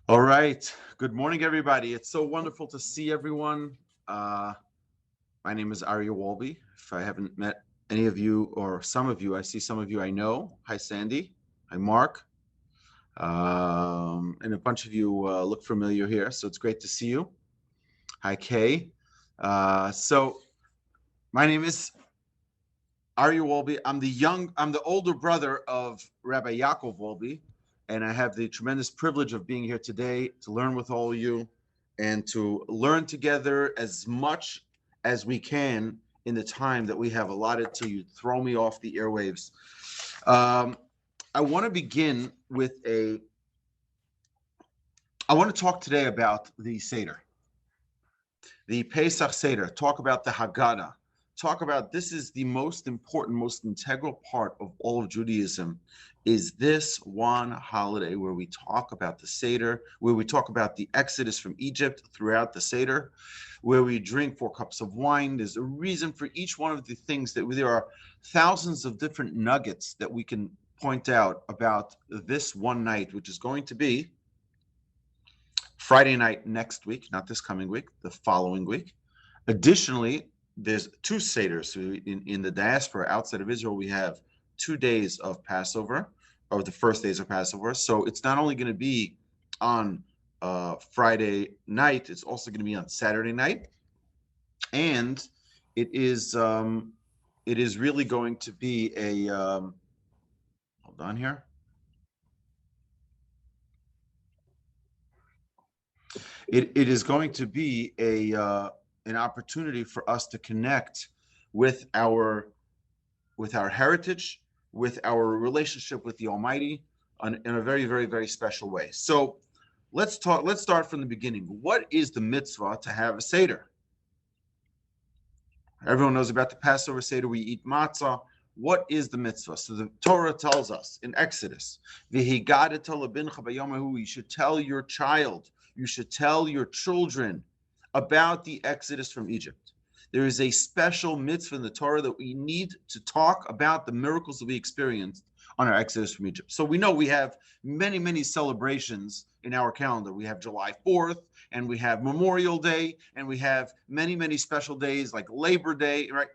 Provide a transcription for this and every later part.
All right. Good morning, everybody. It's so wonderful to see everyone. My name is Aryeh Wolbe. If I haven't met any of you or some of you, I see some of you I know. Hi, Sandy. Hi, Mark. And a bunch of you look familiar here, so it's great to see you. Hi, Kay. So my name is Aryeh Wolbe. I'm the older brother of Rabbi Yaakov Wolbe, and I have the tremendous privilege of being here today to learn with all of you and to learn together as much as we can in the time that we have allotted till you throw me off the airwaves. I want to begin with I want to talk today about the Seder, the Pesach Seder, talk about the Haggadah, talk about this is the most important, most integral part of all of Judaism, is this one holiday where we talk about the Seder, where we talk about the Exodus from Egypt throughout the Seder, where we drink 4 cups of wine. There's a reason for each one of the things that there are thousands of different nuggets that we can point out about this one night, which is going to be Friday night next week, not this coming week, the following week. Additionally, there's 2 Seders. In the diaspora outside of Israel, we have 2 days of Passover, or the first days of Passover. So it's not only going to be on Friday night, it's also going to be on Saturday night. And it is really going to be a, hold on here. It is going to be an opportunity for us to connect with our heritage, with our relationship with the Almighty in a very, very, very special way. So let's start from the beginning. What is the mitzvah to have a Seder? Everyone knows about the Passover Seder. We eat matzah. What is the mitzvah? So the Torah tells us in Exodus, you should tell your child, you should tell your children about the Exodus from Egypt. There is a special mitzvah in the Torah that we need to talk about the miracles that we experienced on our Exodus from Egypt. So we know we have many, many celebrations in our calendar. We have July 4th, and we have Memorial Day, and we have many, many special days like Labor Day, right?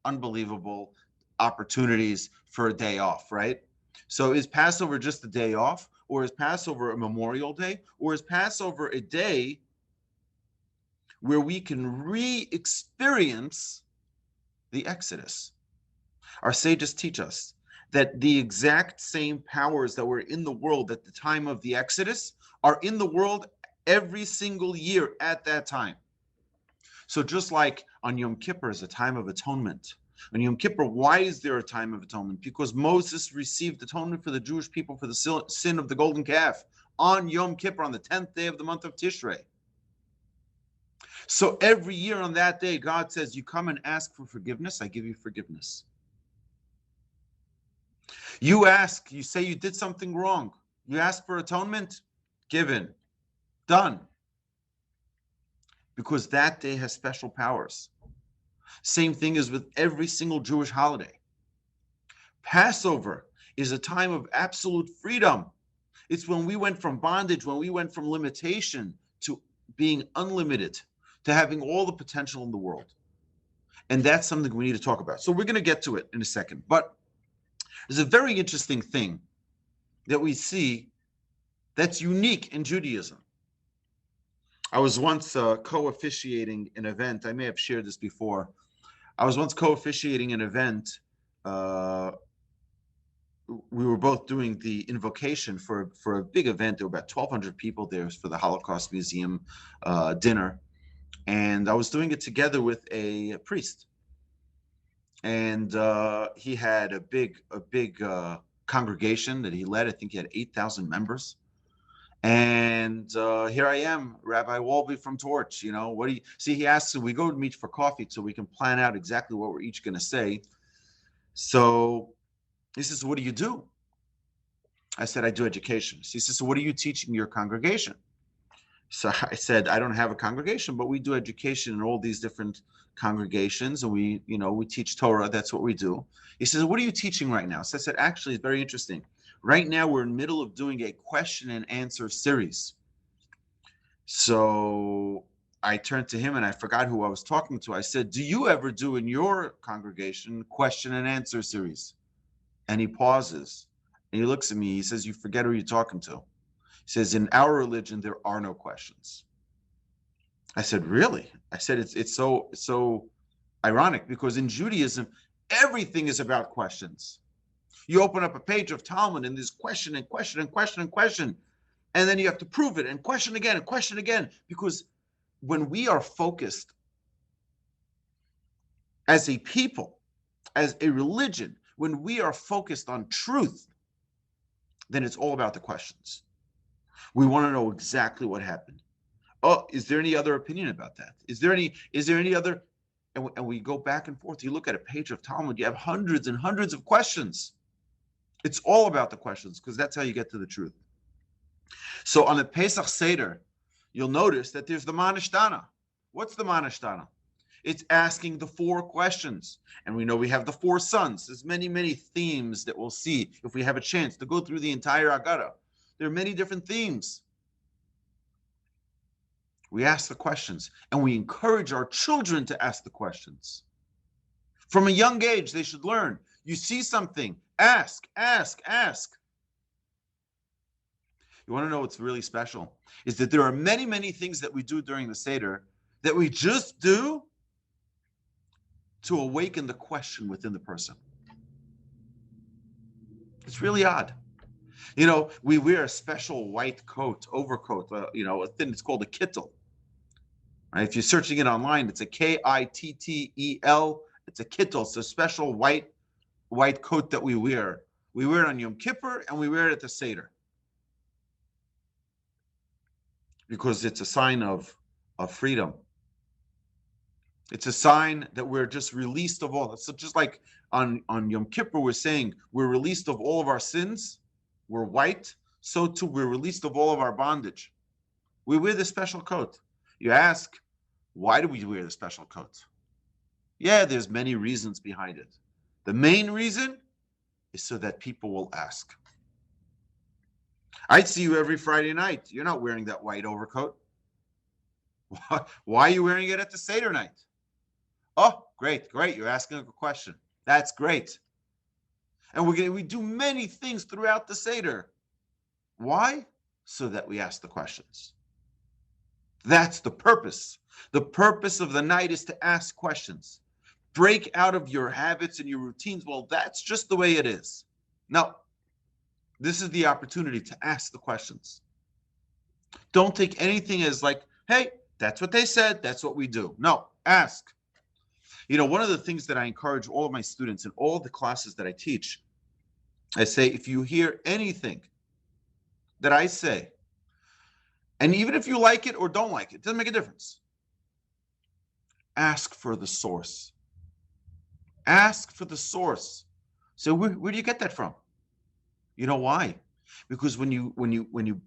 Unbelievable opportunities for a day off, right? So is Passover just a day off, or is Passover a Memorial Day, or is Passover a day where we can re-experience the Exodus? Our sages teach us that the exact same powers that were in the world at the time of the Exodus are in the world every single year at that time. So just like on Yom Kippur is a time of atonement. On Yom Kippur, why is there a time of atonement? Because Moses received atonement for the Jewish people for the sin of the golden calf on Yom Kippur, on the 10th day of the month of Tishrei. So every year on that day, God says, you come and ask for forgiveness, I give you forgiveness. You ask, you say you did something wrong. You ask for atonement, given, done. Because that day has special powers. Same thing as with every single Jewish holiday. Passover is a time of absolute freedom. It's when we went from bondage, when we went from limitation to being unlimited, to having all the potential in the world. And that's something we need to talk about. So we're going to get to it in a second. But there's a very interesting thing that we see that's unique in Judaism. I was once co-officiating an event. I may have shared this before. I was once co-officiating an event. We were both doing the invocation for a big event. There were about 1,200 people there for the Holocaust Museum dinner. And I was doing it together with a priest. And he had a big congregation that he led. I think he had 8,000 members. And here I am, Rabbi Wolbe from Torch. You know, what do you see? He asks, so we go to meet for coffee so we can plan out exactly what we're each going to say. So he says, what do you do? I said, I do education. So he says, so what are you teaching your congregation? So I said, I don't have a congregation, but we do education in all these different congregations, and we teach Torah. That's what we do. He says, what are you teaching right now? So I said, actually, it's very interesting. Right now, we're in the middle of doing a question and answer series. So I turned to him and I forgot who I was talking to. I said, do you ever do in your congregation question and answer series? And he pauses and he looks at me. He says, you forget who you're talking to. He says, in our religion, there are no questions. I said, really? I said, it's so ironic because in Judaism, everything is about questions. You open up a page of Talmud and there's question and question and question and question. And then you have to prove it and question again. Because when we are focused as a people, as a religion, when we are focused on truth, then it's all about the questions. We want to know exactly what happened. Oh, is there any other opinion about that? Is there any other? And we go back and forth. You look at a page of Talmud, you have hundreds and hundreds of questions. It's all about the questions because that's how you get to the truth. So on the Pesach Seder, you'll notice that there's the Manishtana. What's the Manishtana? It's asking the 4 questions. And we know we have the 4 sons. There's many, many themes that we'll see if we have a chance to go through the entire Haggadah. There are many different themes. We ask the questions and we encourage our children to ask the questions. From a young age, they should learn. You see something, ask. You want to know what's really special? Is that there are many, many things that we do during the Seder that we just do to awaken the question within the person. It's really odd. You know, we wear a special white coat, overcoat, a thing, it's called a kittel. Right? If you're searching it online, it's a Kittel. It's a kittel. It's a special white coat that we wear. We wear it on Yom Kippur and we wear it at the Seder. Because it's a sign of freedom. It's a sign that we're just released of all. So just like on Yom Kippur, we're saying we're released of all of our sins. We're white. So too, we're released of all of our bondage. We wear the special coat. You ask, why do we wear the special coat? Yeah, there's many reasons behind it. The main reason is so that people will ask. I see you every Friday night. You're not wearing that white overcoat. Why are you wearing it at the Seder night? Oh, great. You're asking a question. That's great. And we do many things throughout the Seder. Why? So that we ask the questions. That's the purpose. The purpose of the night is to ask questions. Break out of your habits and your routines. Well, that's just the way it is. No. This is the opportunity to ask the questions. Don't take anything as like, hey, that's what they said. That's what we do. No, ask. You know, one of the things that I encourage all of my students in all the classes that I teach, I say, if you hear anything that I say, and even if you like it or don't like it, doesn't make a difference. Ask for the source. Ask for the source. So where do you get that from? You know why? Because when you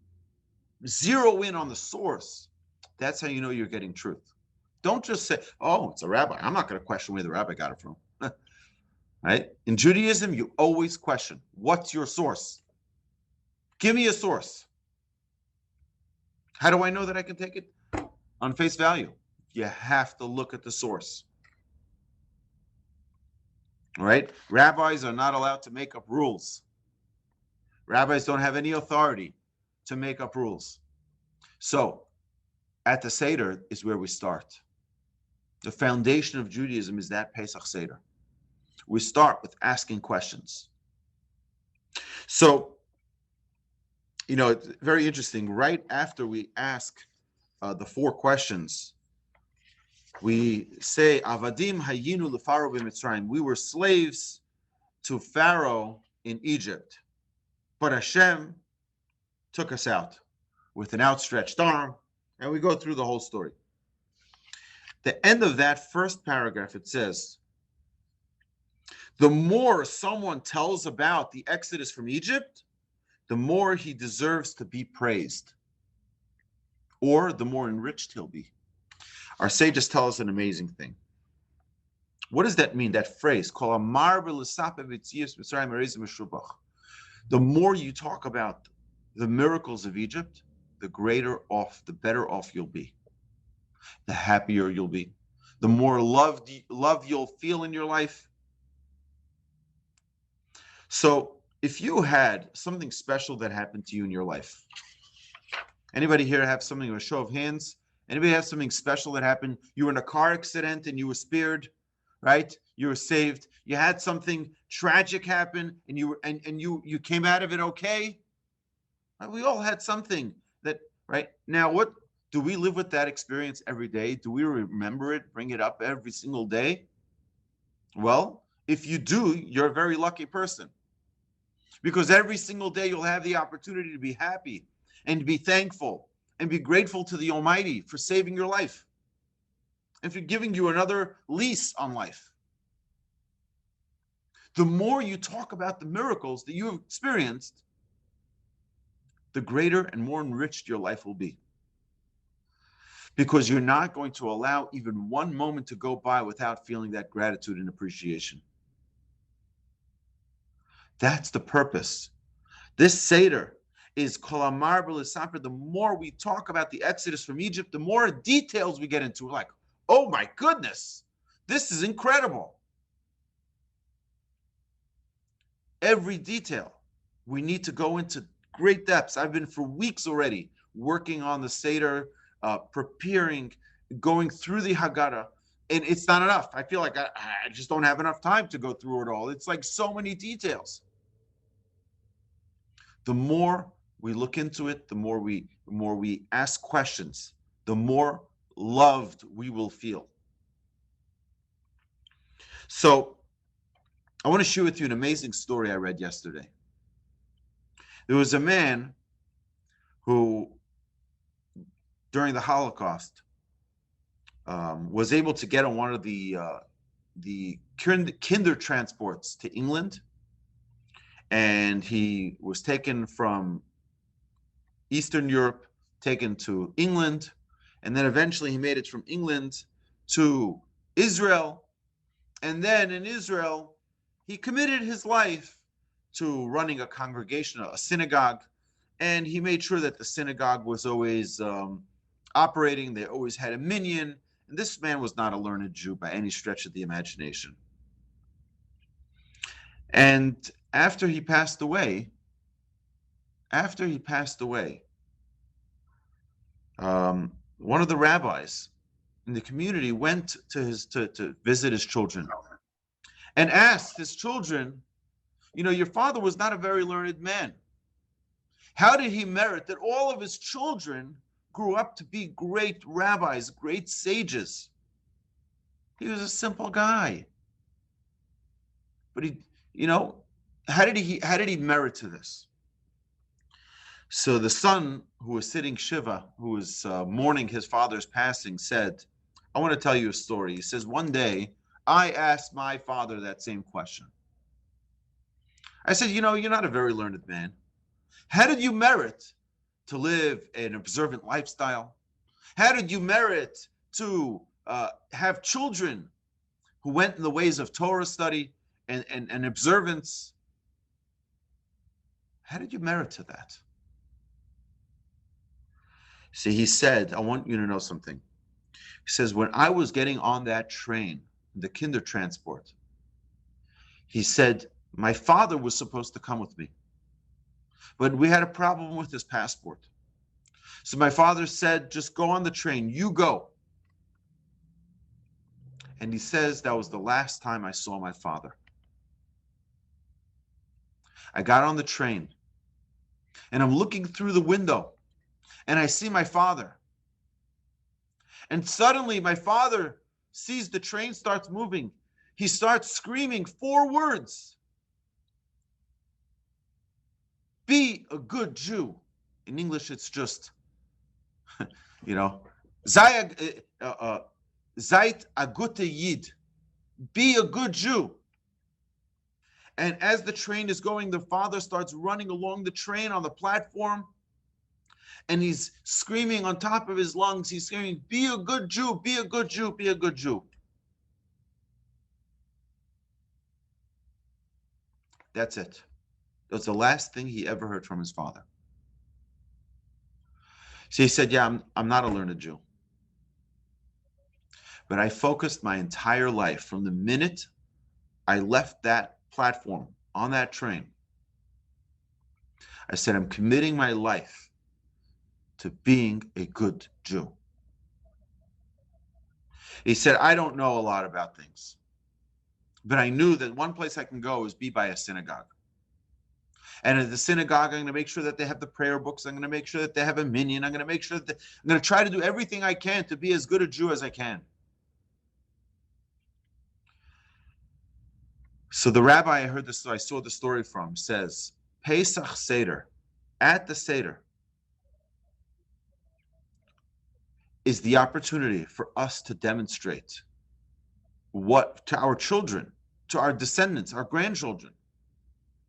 zero in on the source, that's how you know you're getting truth. Don't just say, oh, it's a rabbi. I'm not going to question where the rabbi got it from. Right? In Judaism, you always question, what's your source? Give me a source. How do I know that I can take it on face value? You have to look at the source. All right? Rabbis are not allowed to make up rules. Rabbis don't have any authority to make up rules. So, at the Seder is where we start. The foundation of Judaism is that Pesach Seder. We start with asking questions. So, you know, it's very interesting. Right after we ask the 4 questions, we say, Avadim hayinu leFaro b'Mitzrayim. We were slaves to Pharaoh in Egypt. But Hashem took us out with an outstretched arm, and we go through the whole story. The end of that first paragraph, it says, the more someone tells about the Exodus from Egypt, the more he deserves to be praised, or the more enriched he'll be. Our sages tell us an amazing thing. What does that mean, that phrase? The more you talk about the miracles of Egypt, the better off you'll be, the happier you'll be, the more love you'll feel in your life. So if you had something special that happened to you in your life, anybody here have something, a show of hands? Anybody have something special that happened? You were in a car accident and you were spared, right? You were saved. You had something tragic happen and you came out of it okay. We all had something that, right? Now, what do we live with that experience every day? Do we remember it, bring it up every single day? Well, if you do, you're a very lucky person, because every single day you'll have the opportunity to be happy and to be thankful and be grateful to the Almighty for saving your life and for giving you another lease on life. The more you talk about the miracles that you have experienced, the greater and more enriched your life will be. Because you're not going to allow even one moment to go by without feeling that gratitude and appreciation. That's the purpose. This Seder is Kol Amar B'Lesaper. The more we talk about the Exodus from Egypt, the more details we get into. We're like, oh my goodness, this is incredible. Every detail. We need to go into great depths. I've been for weeks already working on the Seder, preparing, going through the Haggadah, and it's not enough. I feel like I just don't have enough time to go through it all. It's like so many details. The more we look into it, the more we ask questions, the more loved we will feel. So I want to share with you an amazing story I read yesterday. There was a man who, during the Holocaust, was able to get on one of the kinder transports to England, and he was taken from Eastern Europe, taken to England, and then eventually he made it from England to Israel, and then in Israel, he committed his life to running a congregation, a synagogue, and he made sure that the synagogue was always operating. They always had a minyan, and this man was not a learned Jew by any stretch of the imagination. And after he passed away, one of the rabbis in the community went to visit his children and asked his children, your father was not a very learned man. How did he merit that all of his children grew up to be great rabbis, great sages? He was a simple guy. But how did he merit to this? So the son who was sitting Shiva, who was mourning his father's passing, said, I want to tell you a story. He says, one day I asked my father that same question. I said, you're not a very learned man. How did you merit to live an observant lifestyle? How did you merit to have children who went in the ways of Torah study and observance? How did you merit to that? See, he said, I want you to know something. He says, when I was getting on that train, the kinder transport, he said, my father was supposed to come with me, but we had a problem with his passport. So my father said, just go on the train, you go. And he says, that was the last time I saw my father. I got on the train and I'm looking through the window and I see my father. And suddenly my father sees the train starts moving. He starts screaming 4 words. Be a good Jew. In English, it's just, Zayt agute yid. Be a good Jew. And as the train is going, the father starts running along the train on the platform. And he's screaming on top of his lungs. He's screaming, be a good Jew, be a good Jew, be a good Jew. That's it. That was the last thing he ever heard from his father. So he said, yeah, I'm not a learned Jew. But I focused my entire life from the minute I left that platform on that train. I said, I'm committing my life to being a good Jew. He said, I don't know a lot about things, but I knew that one place I can go is be by a synagogue. And at the synagogue, I'm going to make sure that they have the prayer books. I'm going to make sure that they have a minyan. I'm going to make sure that I'm going to try to do everything I can to be as good a Jew as I can. So the rabbi I saw the story from, says, Pesach Seder, at the Seder, is the opportunity for us to demonstrate what to our children, to our descendants, our grandchildren,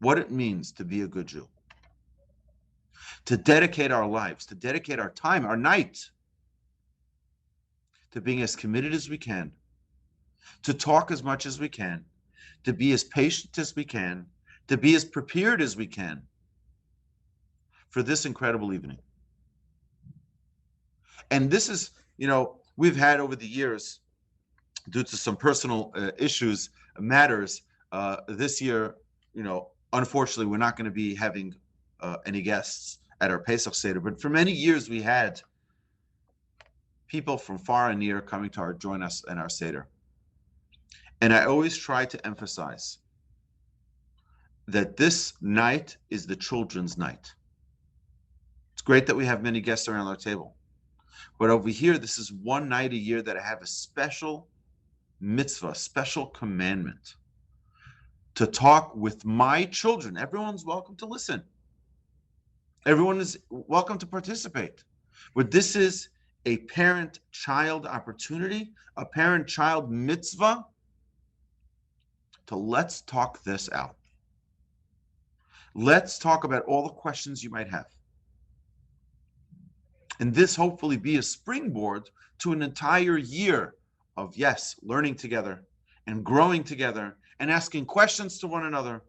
what it means to be a good Jew. To dedicate our lives, to dedicate our time, our night, to being as committed as we can, to talk as much as we can, to be as patient as we can, to be as prepared as we can for this incredible evening. And this is, we've had over the years, due to some personal issues, matters, this year, unfortunately, we're not going to be having any guests at our Pesach Seder, but for many years we had people from far and near coming to join us in our Seder. And I always try to emphasize that this night is the children's night. It's great that we have many guests around our table, but over here, this is one night a year that I have a special mitzvah, special commandment to talk with my children. Everyone's welcome to listen. Everyone is welcome to participate. But this is a parent-child opportunity, a parent-child mitzvah to let's talk this out. Let's talk about all the questions you might have. And this hopefully be a springboard to an entire year of, yes, learning together and growing together and asking questions to one another,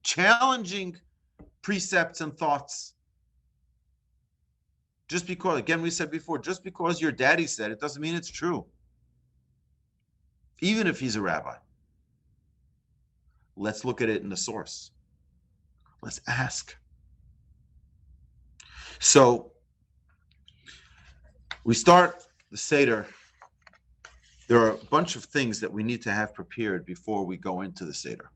challenging precepts and thoughts. Just because, again, we said before, just because your daddy said it doesn't mean it's true. Even if he's a rabbi. Let's look at it in the source. Let's ask. So, we start the Seder. There are a bunch of things that we need to have prepared before we go into the Seder.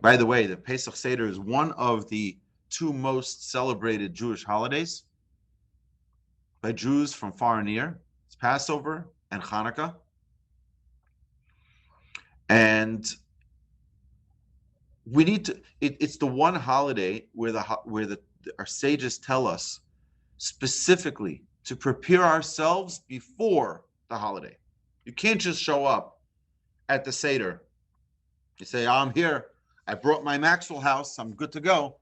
By the way, the Pesach Seder is one of the two most celebrated Jewish holidays by Jews from far and near. It's Passover and Hanukkah. And we need to, it's the one holiday where our sages tell us specifically to prepare ourselves before the holiday. You can't just show up at the Seder. You say, I'm here. I brought my Maxwell house. I'm good to go.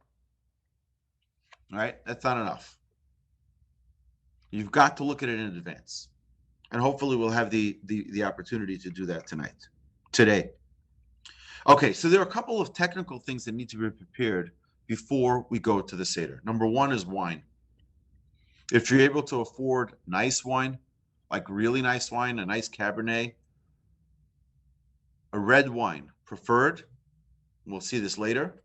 All right? That's not enough. You've got to look at it in advance. And hopefully we'll have the opportunity to do that today. Okay, so there are a couple of technical things that need to be prepared before we go to the Seder. Number one is wine. If you're able to afford nice wine, like really nice wine, a nice Cabernet, a red wine preferred, we'll see this later,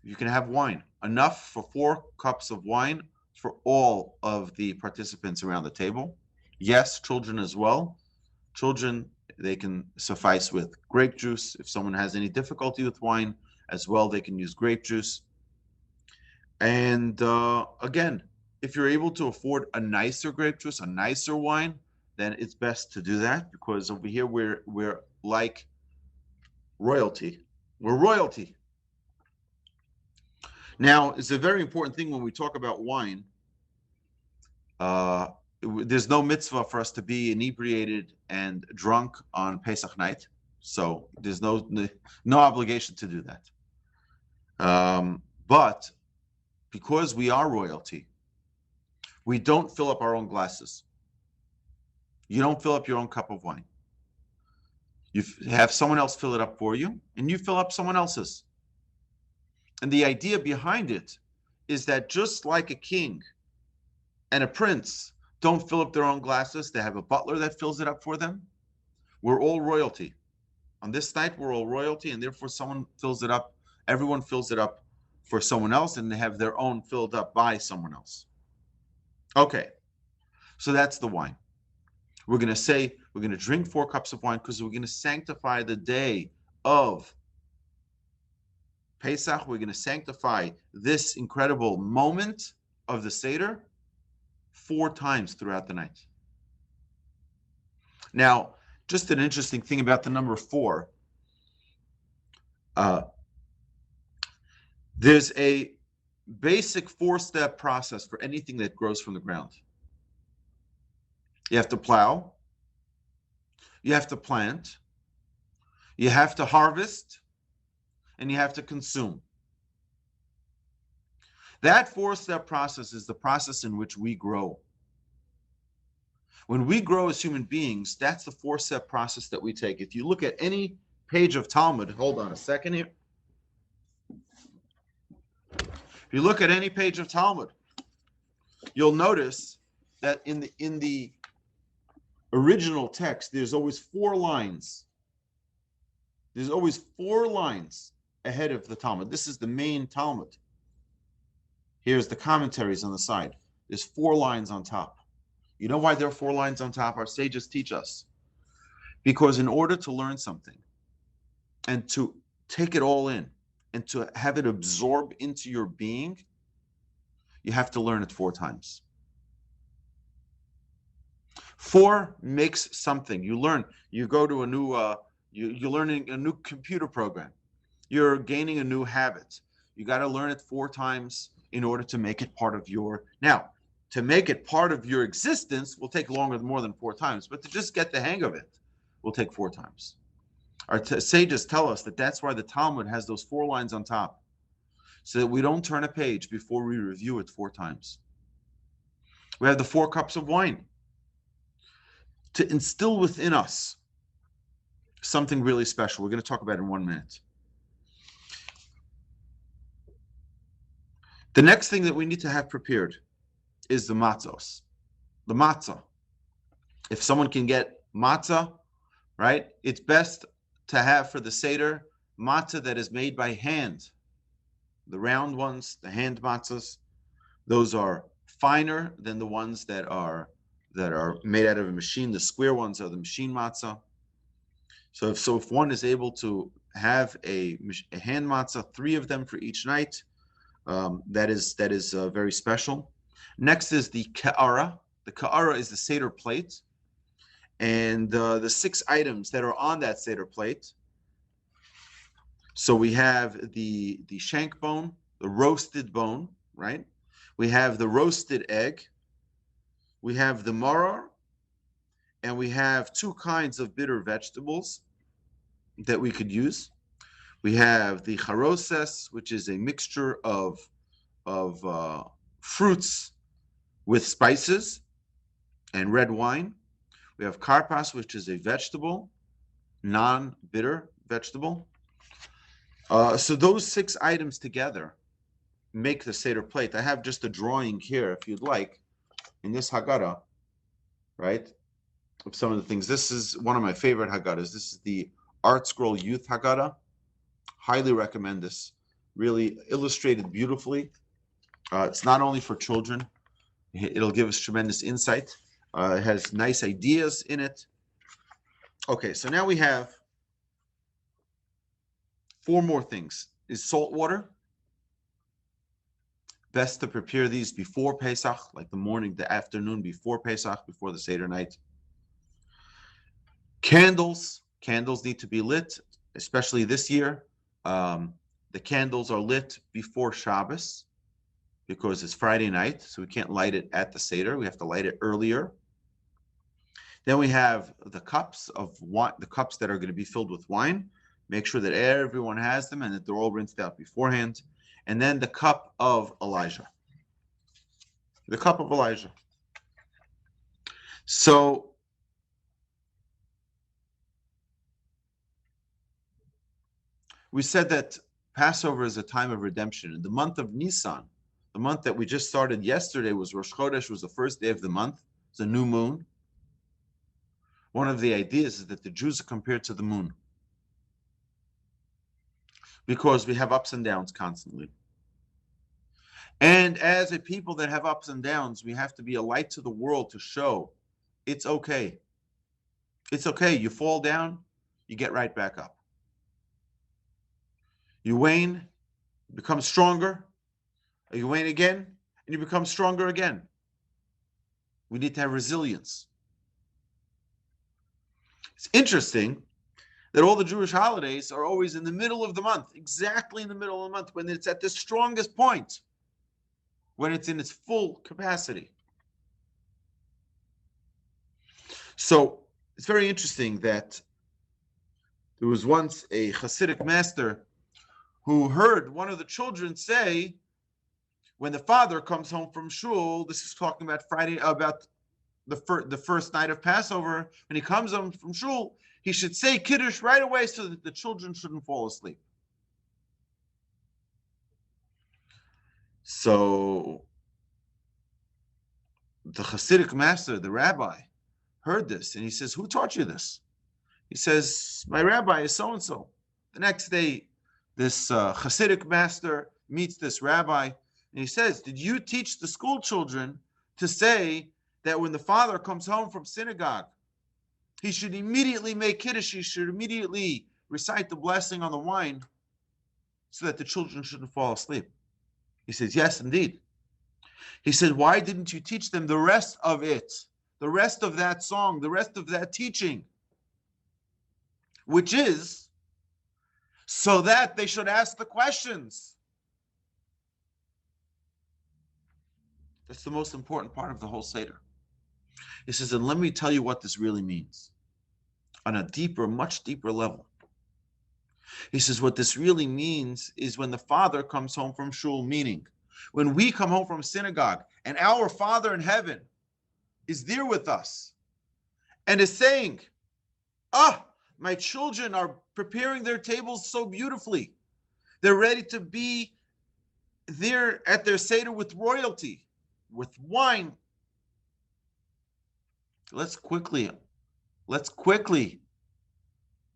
you can have wine. Enough for 4 cups of wine for all of the participants around the table. Yes, children as well. Children, they can suffice with grape juice. If someone has any difficulty with wine as well, they can use grape juice. And again, if you're able to afford a nicer grape juice, a nicer wine, then it's best to do that, because over here we're like royalty. We're royalty. Now, it's a very important thing when we talk about wine. There's no mitzvah for us to be inebriated and drunk on Pesach night, so there's no obligation to do that. But because we are royalty, we don't fill up our own glasses. You don't fill up your own cup of wine. You have someone else fill it up for you, and you fill up someone else's. And the idea behind it is that just like a king and a prince don't fill up their own glasses, they have a butler that fills it up for them. We're all royalty. On this night, we're all royalty, and therefore someone fills it up. Everyone fills it up for someone else, and they have their own filled up by someone else. Okay, so that's the wine. We're going to drink 4 cups of wine because we're going to sanctify the day of Pesach. We're going to sanctify this incredible moment of the Seder 4 times throughout the night. Now, just an interesting thing about the number 4. There's a basic 4-step process for anything that grows from the ground. You have to plow, you have to plant, you have to harvest, and you have to consume. That 4-step process is the process in which we grow. When we grow as human beings, that's the 4-step process that we take. If you look at any page of Talmud, hold on a second here. If you look at any page of Talmud, you'll notice that in the original text, there's always 4 lines. There's always 4 lines ahead of the Talmud. This is the main Talmud. Here's the commentaries on the side. There's 4 lines on top. You know why there are 4 lines on top? Our sages teach us. Because in order to learn something and to take it all in and to have it absorb into your being, you have to learn it 4 times. 4 makes something. You learn. You go to a new. You're learning a new computer program. You're gaining a new habit. You got to learn it 4 times in order to make it part of your. Now, to make it part of your existence will take more than 4 times. But to just get the hang of it will take 4 times. Our sages tell us that that's why the Talmud has those 4 lines on top, so that we don't turn a page before we review it 4 times. We have the 4 cups of wine to instill within us something really special. We're going to talk about it in 1 minute. The next thing that we need to have prepared is the matzos, the matzah. If someone can get matzah, right, it's best to have for the Seder matzah that is made by hand. The round ones, the hand matzahs, those are finer than the ones that are made out of a machine. The square ones are the machine matzah. So if one is able to have a hand matzah, 3 of them for each night, that is very special. Next is the ka'ara. The ka'ara is the Seder plate, and the 6 items that are on that Seder plate. So we have the shank bone, the roasted bone, right? We have the roasted egg. We have the maror, and we have 2 kinds of bitter vegetables that we could use. We have the charoses, which is a mixture of fruits with spices and red wine. We have karpas, which is a vegetable, non-bitter vegetable. So those 6 items together make the Seder plate. I have just a drawing here, if you'd like, in this Haggadah, right, of some of the things. This is one of my favorite Haggadahs. This is the Art Scroll Youth Haggadah. Highly recommend this. Really illustrated beautifully. It's not only for children. It'll give us tremendous insight. It has nice ideas in it. Okay, so now we have 4 more things. Is salt water. Best to prepare these before Pesach, like the morning, the afternoon before Pesach, before the Seder night. Candles. Candles need to be lit, especially this year. The candles are lit before Shabbos because it's Friday night, so we can't light it at the Seder. We have to light it earlier. Then we have the cups of wine, the cups that are going to be filled with wine. Make sure that everyone has them and that they're all rinsed out beforehand. And then the cup of Elijah. The cup of Elijah. So we said that Passover is a time of redemption. In the month of Nisan, the month that we just started yesterday was Rosh Chodesh, was the first day of the month. It's a new moon. One of the ideas is that the Jews are compared to the moon because we have ups and downs constantly. And as a people that have ups and downs, we have to be a light to the world to show it's okay. It's okay. You fall down, you get right back up. You wane, become stronger. You wane again, and you become stronger again. We need to have resilience. It's interesting that all the Jewish holidays are always in the middle of the month, exactly in the middle of the month, when it's at the strongest point, when it's in its full capacity. So it's very interesting that there was once a Hasidic master who heard one of the children say, when the father comes home from shul, this is talking about Friday, about the first night of Passover, when he comes home from shul, he should say Kiddush right away so that the children shouldn't fall asleep. So the Hasidic master, the rabbi, heard this, and he says, who taught you this? He says, my rabbi is so-and-so. The next day, this Hasidic master meets this rabbi, and he says, did you teach the school children to say that when the father comes home from synagogue, he should immediately make Kiddush, he should immediately recite the blessing on the wine so that the children shouldn't fall asleep? He says, yes, indeed. He said, why didn't you teach them the rest of it, the rest of that song, the rest of that teaching, which is so that they should ask the questions? That's the most important part of the whole Seder. He says, and let me tell you what this really means on a deeper, much deeper level. He says, what this really means is when the father comes home from shul, meaning when we come home from synagogue and our Father in heaven is there with us and is saying, my children are preparing their tables so beautifully. They're ready to be there at their Seder with royalty, with wine. Let's quickly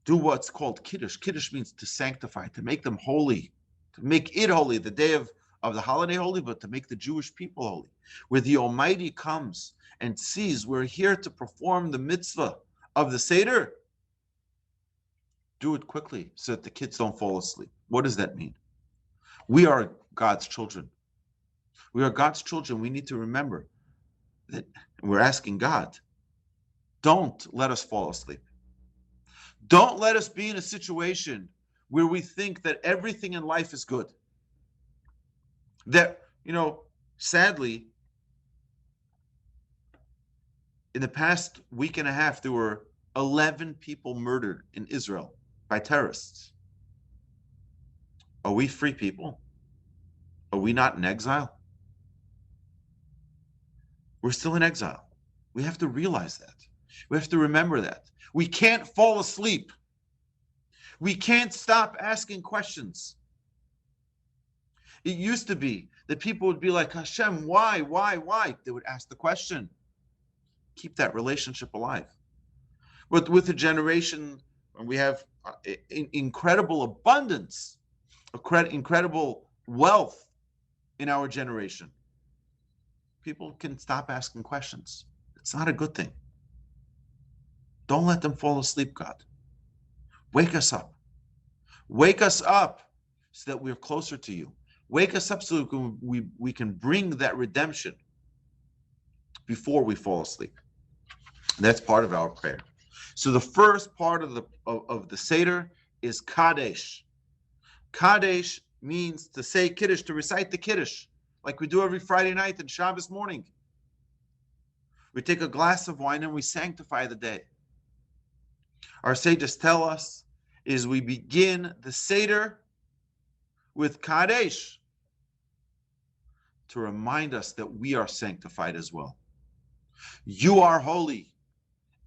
do what's called Kiddush. Kiddush means to sanctify, to make them holy, to make it holy, the day of the holiday holy, but to make the Jewish people holy. Where the Almighty comes and sees we're here to perform the mitzvah of the Seder, do it quickly so that the kids don't fall asleep. What does that mean? We are God's children. We are God's children. We need to remember that we're asking God, don't let us fall asleep. Don't let us be in a situation where we think that everything in life is good. That, sadly, in the past week and a half, there were 11 people murdered in Israel by terrorists. Are we free people? Are we not in exile? We're still in exile. We have to realize that. We have to remember that. We can't fall asleep. We can't stop asking questions. It used to be that people would be like, Hashem, why? They would ask the question. Keep that relationship alive. But with a generation, we have incredible abundance, incredible wealth in our generation. People can stop asking questions. It's not a good thing. Don't let them fall asleep, God. Wake us up. Wake us up so that we're closer to you. Wake us up so we can bring that redemption before we fall asleep. That's part of our prayer. So the first part of the Seder is Kadesh. Kadesh means to say Kiddush, to recite the Kiddush, like we do every Friday night and Shabbos morning. We take a glass of wine and we sanctify the day. Our sages tell us is we begin the Seder with Kadesh to remind us that we are sanctified as well. You are holy.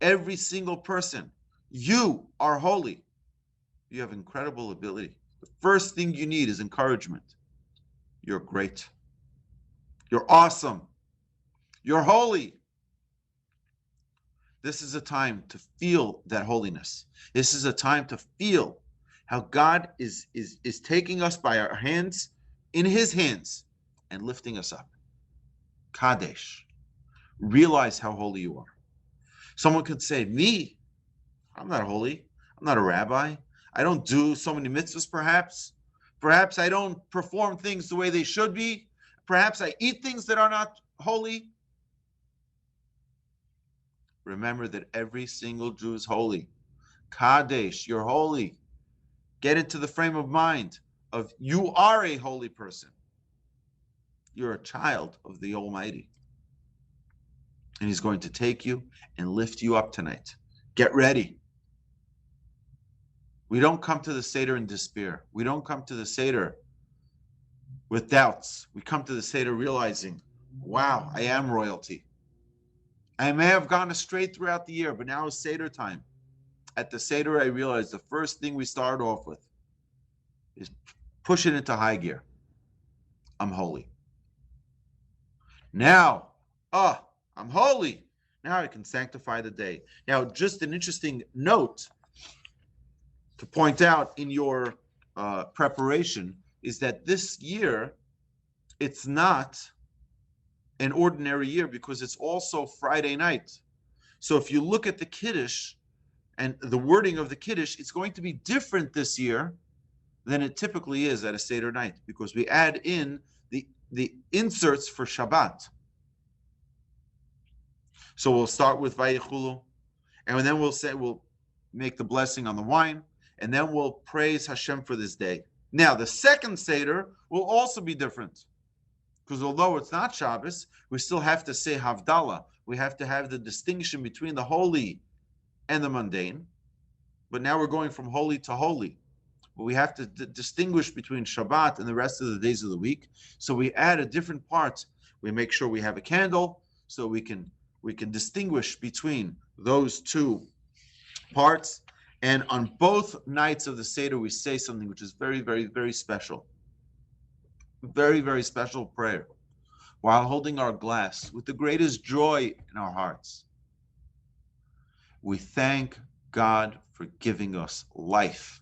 Every single person. You are holy. You have incredible ability. The The first thing you need is encouragement. You're great. You're awesome. You're holy. This is a time to feel that holiness. This is a time to feel how God is taking us by our hands, in his hands, and lifting us up. Kadesh. Realize how holy you are. Someone could say, me? I'm not holy. I'm not a rabbi. I don't do so many mitzvahs, perhaps. Perhaps I don't perform things the way they should be. Perhaps I eat things that are not holy. Remember that every single Jew is holy. Kadesh, you're holy. Get into the frame of mind of you are a holy person. You're a child of the Almighty. And he's going to take you and lift you up tonight. Get ready. We don't come to the Seder in despair. We don't come to the Seder with doubts. We come to the Seder realizing, wow, I am royalty. I may have gone astray throughout the year, but now is Seder time. At the Seder, I realized the first thing we start off with is push it into high gear. I'm holy. Now, I'm holy. Now I can sanctify the day. Now, just an interesting note to point out in your preparation is that this year, it's not an ordinary year because it's also Friday night. So if you look at the Kiddush and the wording of the Kiddush, it's going to be different this year than it typically is at a Seder night because we add in the inserts for Shabbat. So we'll start with Vayichulu, and then we'll make the blessing on the wine, and then we'll praise Hashem for this day. Now, the second Seder will also be different, because although it's not Shabbos, we still have to say Havdalah. We have to have the distinction between the holy and the mundane, but now we're going from holy to holy. But we have to distinguish between Shabbat and the rest of the days of the week. So we add a different part. We make sure we have a candle, so we can distinguish between those two parts. And on both nights of the Seder, we say something which is very, very, very special. Very, very special prayer. While holding our glass with the greatest joy in our hearts, we thank God for giving us life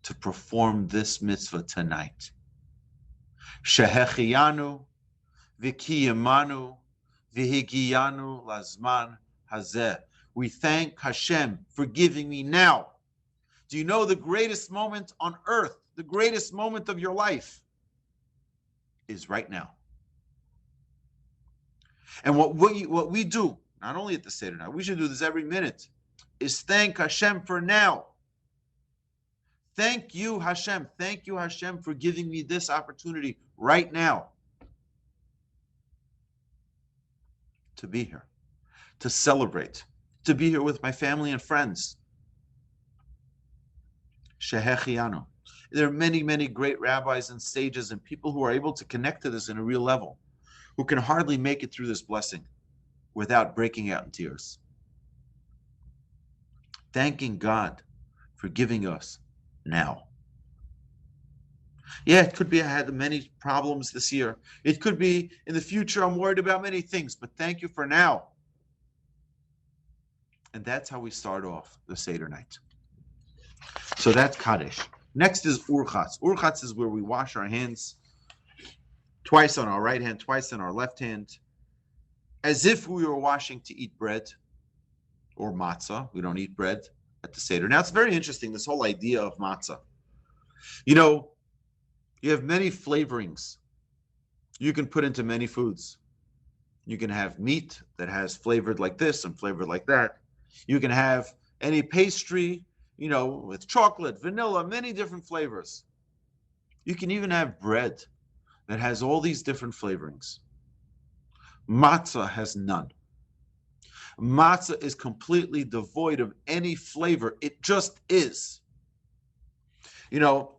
to perform this mitzvah tonight. Shehechiyanu v'kiyamanu v'higiyanu lazman hazeh. We thank Hashem for giving me now. Do you know the greatest moment on earth, the greatest moment of your life is right now? And what we do, not only at the Seder night, we should do this every minute, is thank Hashem for now. Thank you, Hashem. Thank you, Hashem, for giving me this opportunity right now to be here, to celebrate, to be here with my family and friends. Shehechianu. There are many, many great rabbis and sages and people who are able to connect to this in a real level, who can hardly make it through this blessing without breaking out in tears. Thanking God for giving us now. Yeah, it could be I had many problems this year. It could be in the future I'm worried about many things, but thank you for now. And that's how we start off the Seder night. So that's Kadesh. Next is Urchatz. Urchatz is where we wash our hands twice on our right hand, twice on our left hand, as if we were washing to eat bread or matzah. We don't eat bread at the Seder. Now, it's very interesting, this whole idea of matzah. You know, you have many flavorings you can put into many foods. You can have meat that has flavored like this and flavored like that. You can have any pastry, you know, with chocolate, vanilla, many different flavors. You can even have bread that has all these different flavorings. Matzah has none. Matzah is completely devoid of any flavor. It just is. You know,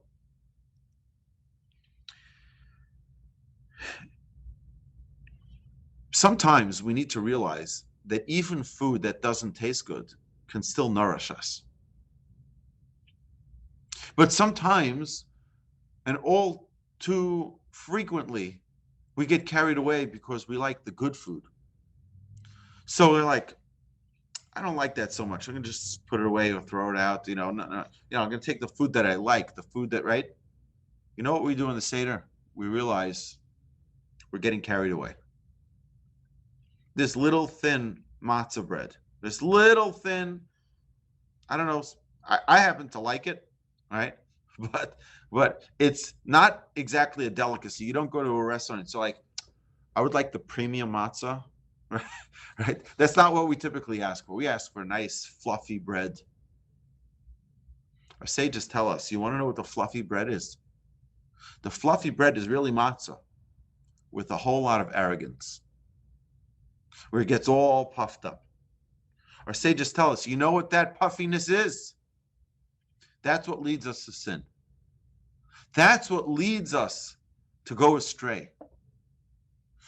sometimes we need to realize that even food that doesn't taste good can still nourish us. But sometimes, and all too frequently, we get carried away because we like the good food. So we're like, I don't like that so much. I'm gonna just put it away or throw it out. I'm gonna take the food that I like, the food that, right? You know what we do in the Seder? We realize we're getting carried away. This little thin matzah bread, this little thin, I don't know, I happen to like it, right? But it's not exactly a delicacy. You don't go to a restaurant and so like, I would like the premium matzah, right? That's not what we typically ask for. We ask for nice, fluffy bread. Our sages tell us, you want to know what the fluffy bread is? The fluffy bread is really matzah with a whole lot of arrogance, where it gets all puffed up. Our sages tell us, you know what that puffiness is? That's what leads us to sin. That's what leads us to go astray.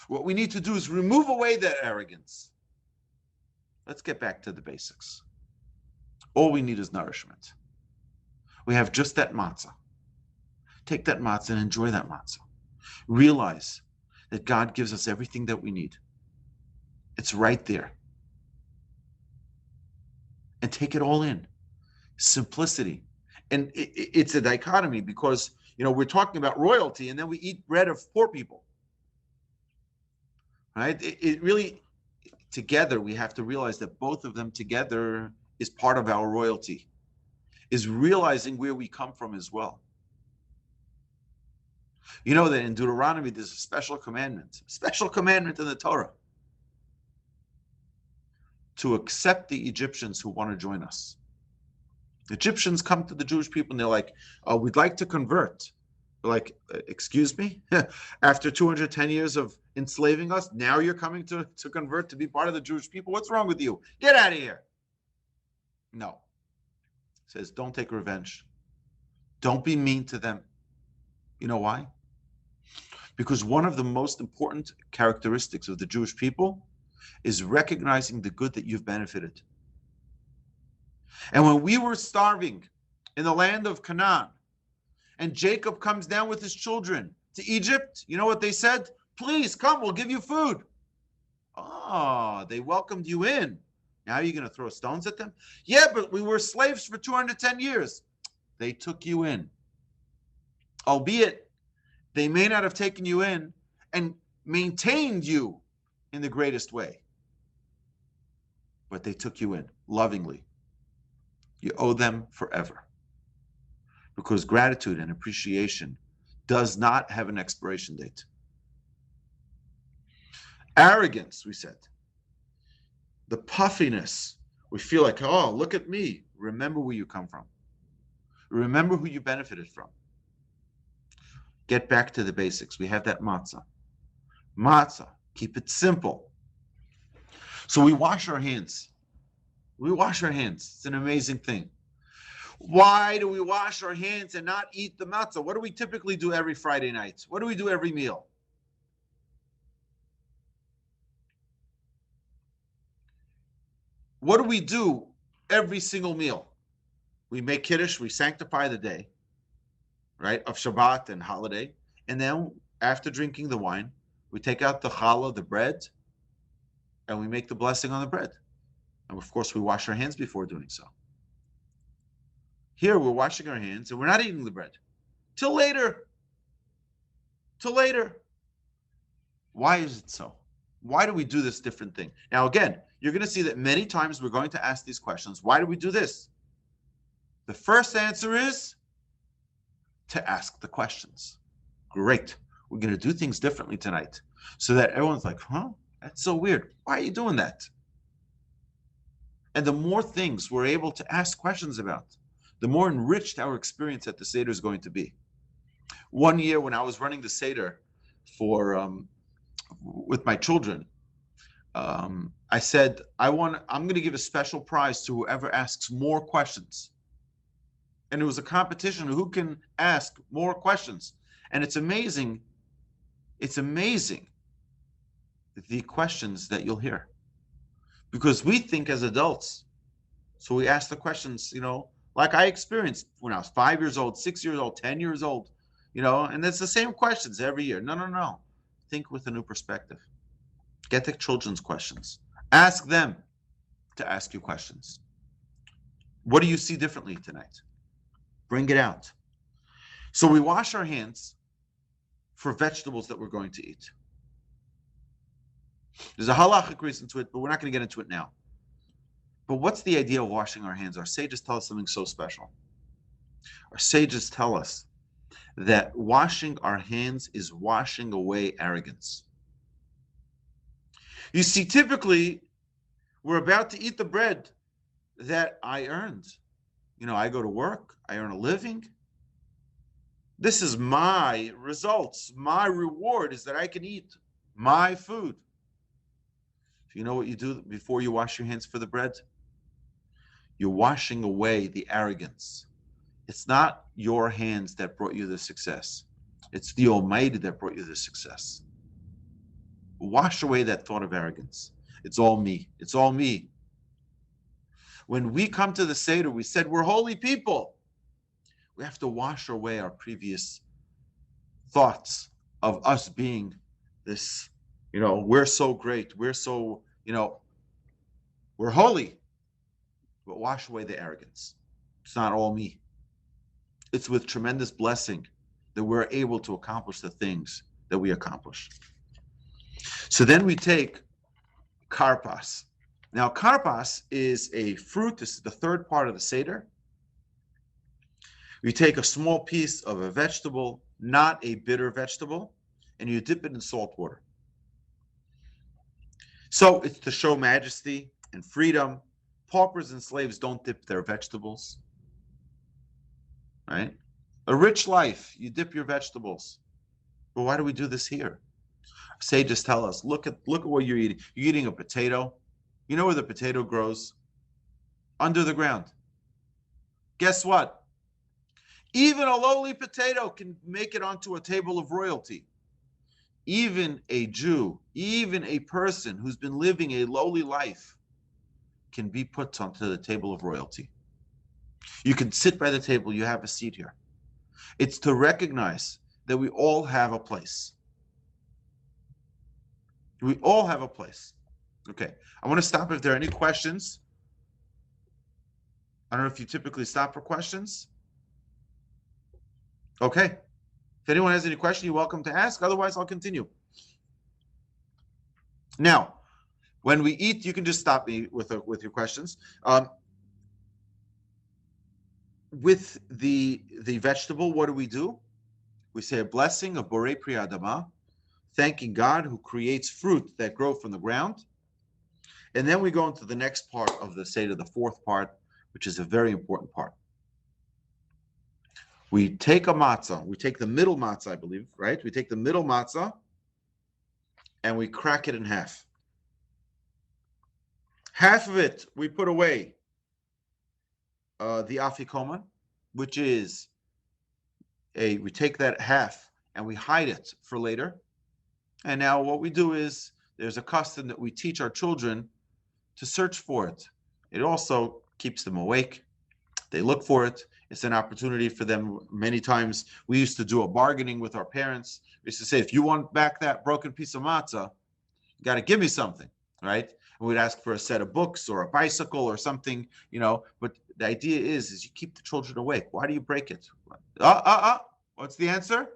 What we need to do is remove away that arrogance. Let's get back to the basics. All we need is nourishment. We have just that matzah. Take that matzah and enjoy that matzah. Realize that God gives us everything that we need. It's right there. And take it all in. Simplicity. And it's a dichotomy because, we're talking about royalty and then we eat bread of poor people. Right? It really, together, we have to realize that both of them together is part of our royalty, is realizing where we come from as well. You know that in Deuteronomy, there's a special commandment in the Torah to accept the Egyptians who want to join us. Egyptians come to the Jewish people and they're like, oh, we'd like to convert. They're like, excuse me? After 210 years of enslaving us, now you're coming to convert to be part of the Jewish people? What's wrong with you? Get out of here. No. It says, don't take revenge. Don't be mean to them. You know why? Because one of the most important characteristics of the Jewish people is recognizing the good that you've benefited. And when we were starving in the land of Canaan, and Jacob comes down with his children to Egypt, you know what they said? Please come, we'll give you food. Oh, they welcomed you in. Now you're going to throw stones at them? Yeah, but we were slaves for 210 years. They took you in. Albeit, they may not have taken you in and maintained you in the greatest way. But they took you in lovingly. You owe them forever. Because gratitude and appreciation does not have an expiration date. Arrogance, we said. The puffiness. We feel like, oh, look at me. Remember where you come from. Remember who you benefited from. Get back to the basics. We have that matzah. Matzah. Keep it simple. So we wash our hands. We wash our hands. It's an amazing thing. Why do we wash our hands and not eat the matzah? What do we typically do every Friday night? What do we do every meal? What do we do every single meal? We make Kiddush, we sanctify the day, right, of Shabbat and holiday. And then after drinking the wine, we take out the challah, the bread, and we make the blessing on the bread. And of course, we wash our hands before doing so. Here, we're washing our hands and we're not eating the bread. Till later. Till later. Why is it so? Why do we do this different thing? Now, again, you're going to see that many times we're going to ask these questions. Why do we do this? The first answer is to ask the questions. Great. We're going to do things differently tonight so that everyone's like, huh? That's so weird. Why are you doing that? And the more things we're able to ask questions about, the more enriched our experience at the Seder is going to be. One year when I was running the Seder with my children, I said, I'm going to give a special prize to whoever asks more questions. And it was a competition who can ask more questions. And it's amazing the questions that you'll hear. Because we think as adults, so we ask the questions, like I experienced when I was 5 years old, 6 years old, 10 years old, and it's the same questions every year. No. Think with a new perspective. Get the children's questions. Ask them to ask you questions. What do you see differently tonight? Bring it out. So we wash our hands for vegetables that we're going to eat. There's a halachic reason to it, but we're not going to get into it now. But what's the idea of washing our hands? Our sages tell us something so special. Our sages tell us that washing our hands is washing away arrogance. You see, typically, we're about to eat the bread that I earned. I go to work, I earn a living. This is my results. My reward is that I can eat my food. You know what you do before you wash your hands for the bread? You're washing away the arrogance. It's not your hands that brought you the success. It's the Almighty that brought you the success. Wash away that thought of arrogance. It's all me. It's all me. When we come to the Seder, we said we're holy people. We have to wash away our previous thoughts of us being this, we're so great. We're so, we're holy. But wash away the arrogance. It's not all me. It's with tremendous blessing that we're able to accomplish the things that we accomplish. So then we take karpas. Now, karpas is a fruit. This is the third part of the Seder. You take a small piece of a vegetable, not a bitter vegetable, and you dip it in salt water. So it's to show majesty and freedom. Paupers and slaves don't dip their vegetables, right? A rich life, you dip your vegetables. But why do we do this here? Sages tell us, look at what you're eating. You're eating a potato. You know where the potato grows? Under the ground. Guess what? Even a lowly potato can make it onto a table of royalty. Even a Jew, even a person who's been living a lowly life can be put onto the table of royalty. You can sit by the table, you have a seat here. It's to recognize that we all have a place. We all have a place. Okay, I want to stop if there are any questions. I don't know if you typically stop for questions. Okay, if anyone has any question, you're welcome to ask. Otherwise, I'll continue. Now, when we eat, you can just stop me with your questions. With the vegetable, what do? We say a blessing of Borei Pri Adama, thanking God who creates fruit that grow from the ground. And then we go into the next part of the Seder, the fourth part, which is a very important part. We take a matzah, we take the middle matzah, I believe, right? We take the middle matzah and we crack it in half. Half of it we put away the afikoman, which is we take that half and we hide it for later. And now what we do is there's a custom that we teach our children to search for it. It also keeps them awake. They look for it. It's an opportunity for them. Many times we used to do a bargaining with our parents. We used to say, if you want back that broken piece of matzah, you got to give me something, right? And we'd ask for a set of books or a bicycle or something, but the idea is you keep the children awake. Why do you break it? What's the answer?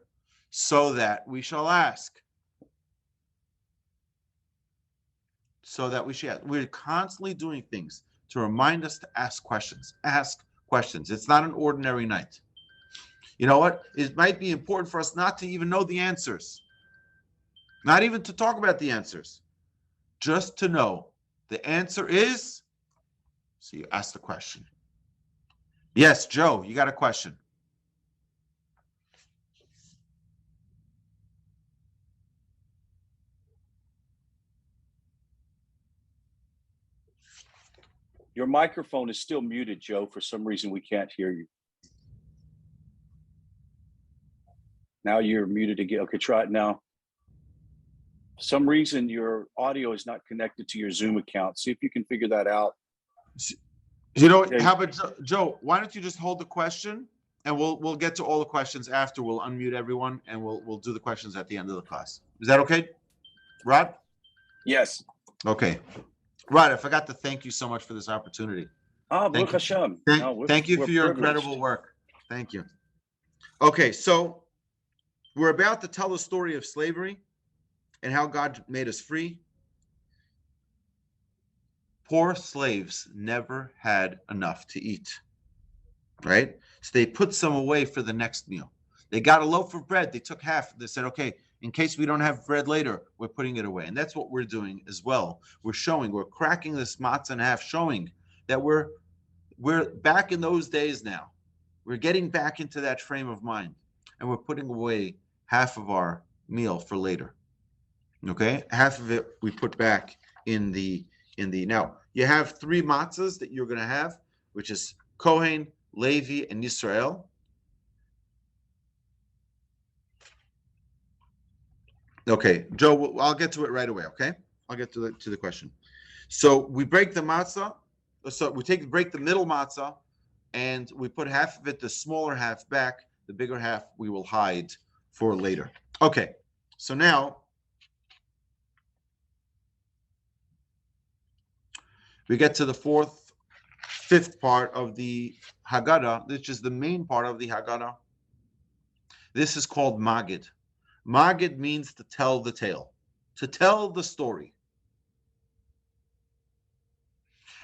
So that we shall ask. So that we should. We're constantly doing things to remind us to ask questions. Ask questions. It's not an ordinary night. You know what? It might be important for us not to even know the answers. Not even to talk about the answers. Just to know the answer is, so you ask the question. Yes, Joe, you got a question. Your microphone is still muted, Joe. For some reason, we can't hear you. Now you're muted again. Okay, try it now. For some reason, your audio is not connected to your Zoom account. See if you can figure that out. Okay. How about Joe? Why don't you just hold the question, and we'll get to all the questions after. We'll unmute everyone, and we'll do the questions at the end of the class. Is that okay, Rod? Yes. Okay, Rod. I forgot to thank you so much for this opportunity. Baruch Hashem. Thank you for your incredible work. Thank you. Okay, so we're about to tell the story of slavery and how God made us free. Poor slaves never had enough to eat, right? So they put some away for the next meal. They got a loaf of bread. They took half. They said, okay, in case we don't have bread later, we're putting it away. And that's what we're doing as well. We're cracking this matzah in half, showing that we're back in those days now. We're getting back into that frame of mind, and we're putting away half of our meal for later. Okay, half of it we put back in the. Now you have 3 matzahs that you're going to have, which is Kohen, Levi, and Yisrael. Okay, Joe, I'll get to it right away. Okay, I'll get to the question. So we break the matzah. So we break the middle matzah, and we put half of it, the smaller half, back. The bigger half we will hide for later. Okay, so now we get to the 5th part of the Haggadah, which is the main part of the Haggadah. This is called Magid. Magid means to tell the tale, to tell the story.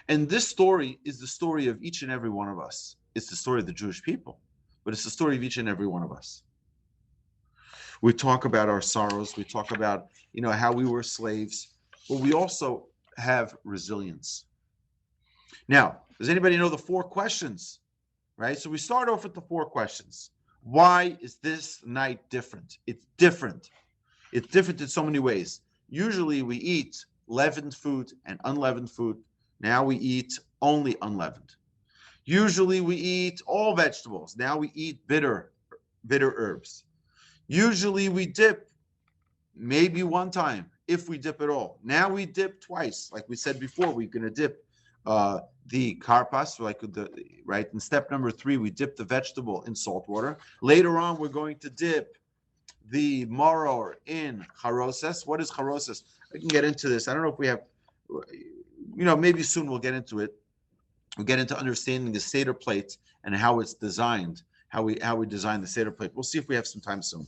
And this story is the story of each and every one of us. It's the story of the Jewish people, but it's the story of each and every one of us. We talk about our sorrows. We talk about, how we were slaves, but we also have resilience. Now, does anybody know the 4 questions? Right? So we start off with the 4 questions. Why is this night different? It's different. It's different in so many ways. Usually we eat leavened food and unleavened food. Now we eat only unleavened. Usually we eat all vegetables. Now we eat bitter herbs. Usually we dip maybe one time, if we dip at all. Now we dip twice. Like we said before, we're going to dip the karpas, right? In step number 3, we dip the vegetable in salt water. Later on, we're going to dip the maror in charoses. What is charoses? I can get into this. I don't know if we have, maybe soon we'll get into it. We'll get into understanding the Seder Plate and how it's designed, how we design the Seder Plate. We'll see if we have some time soon.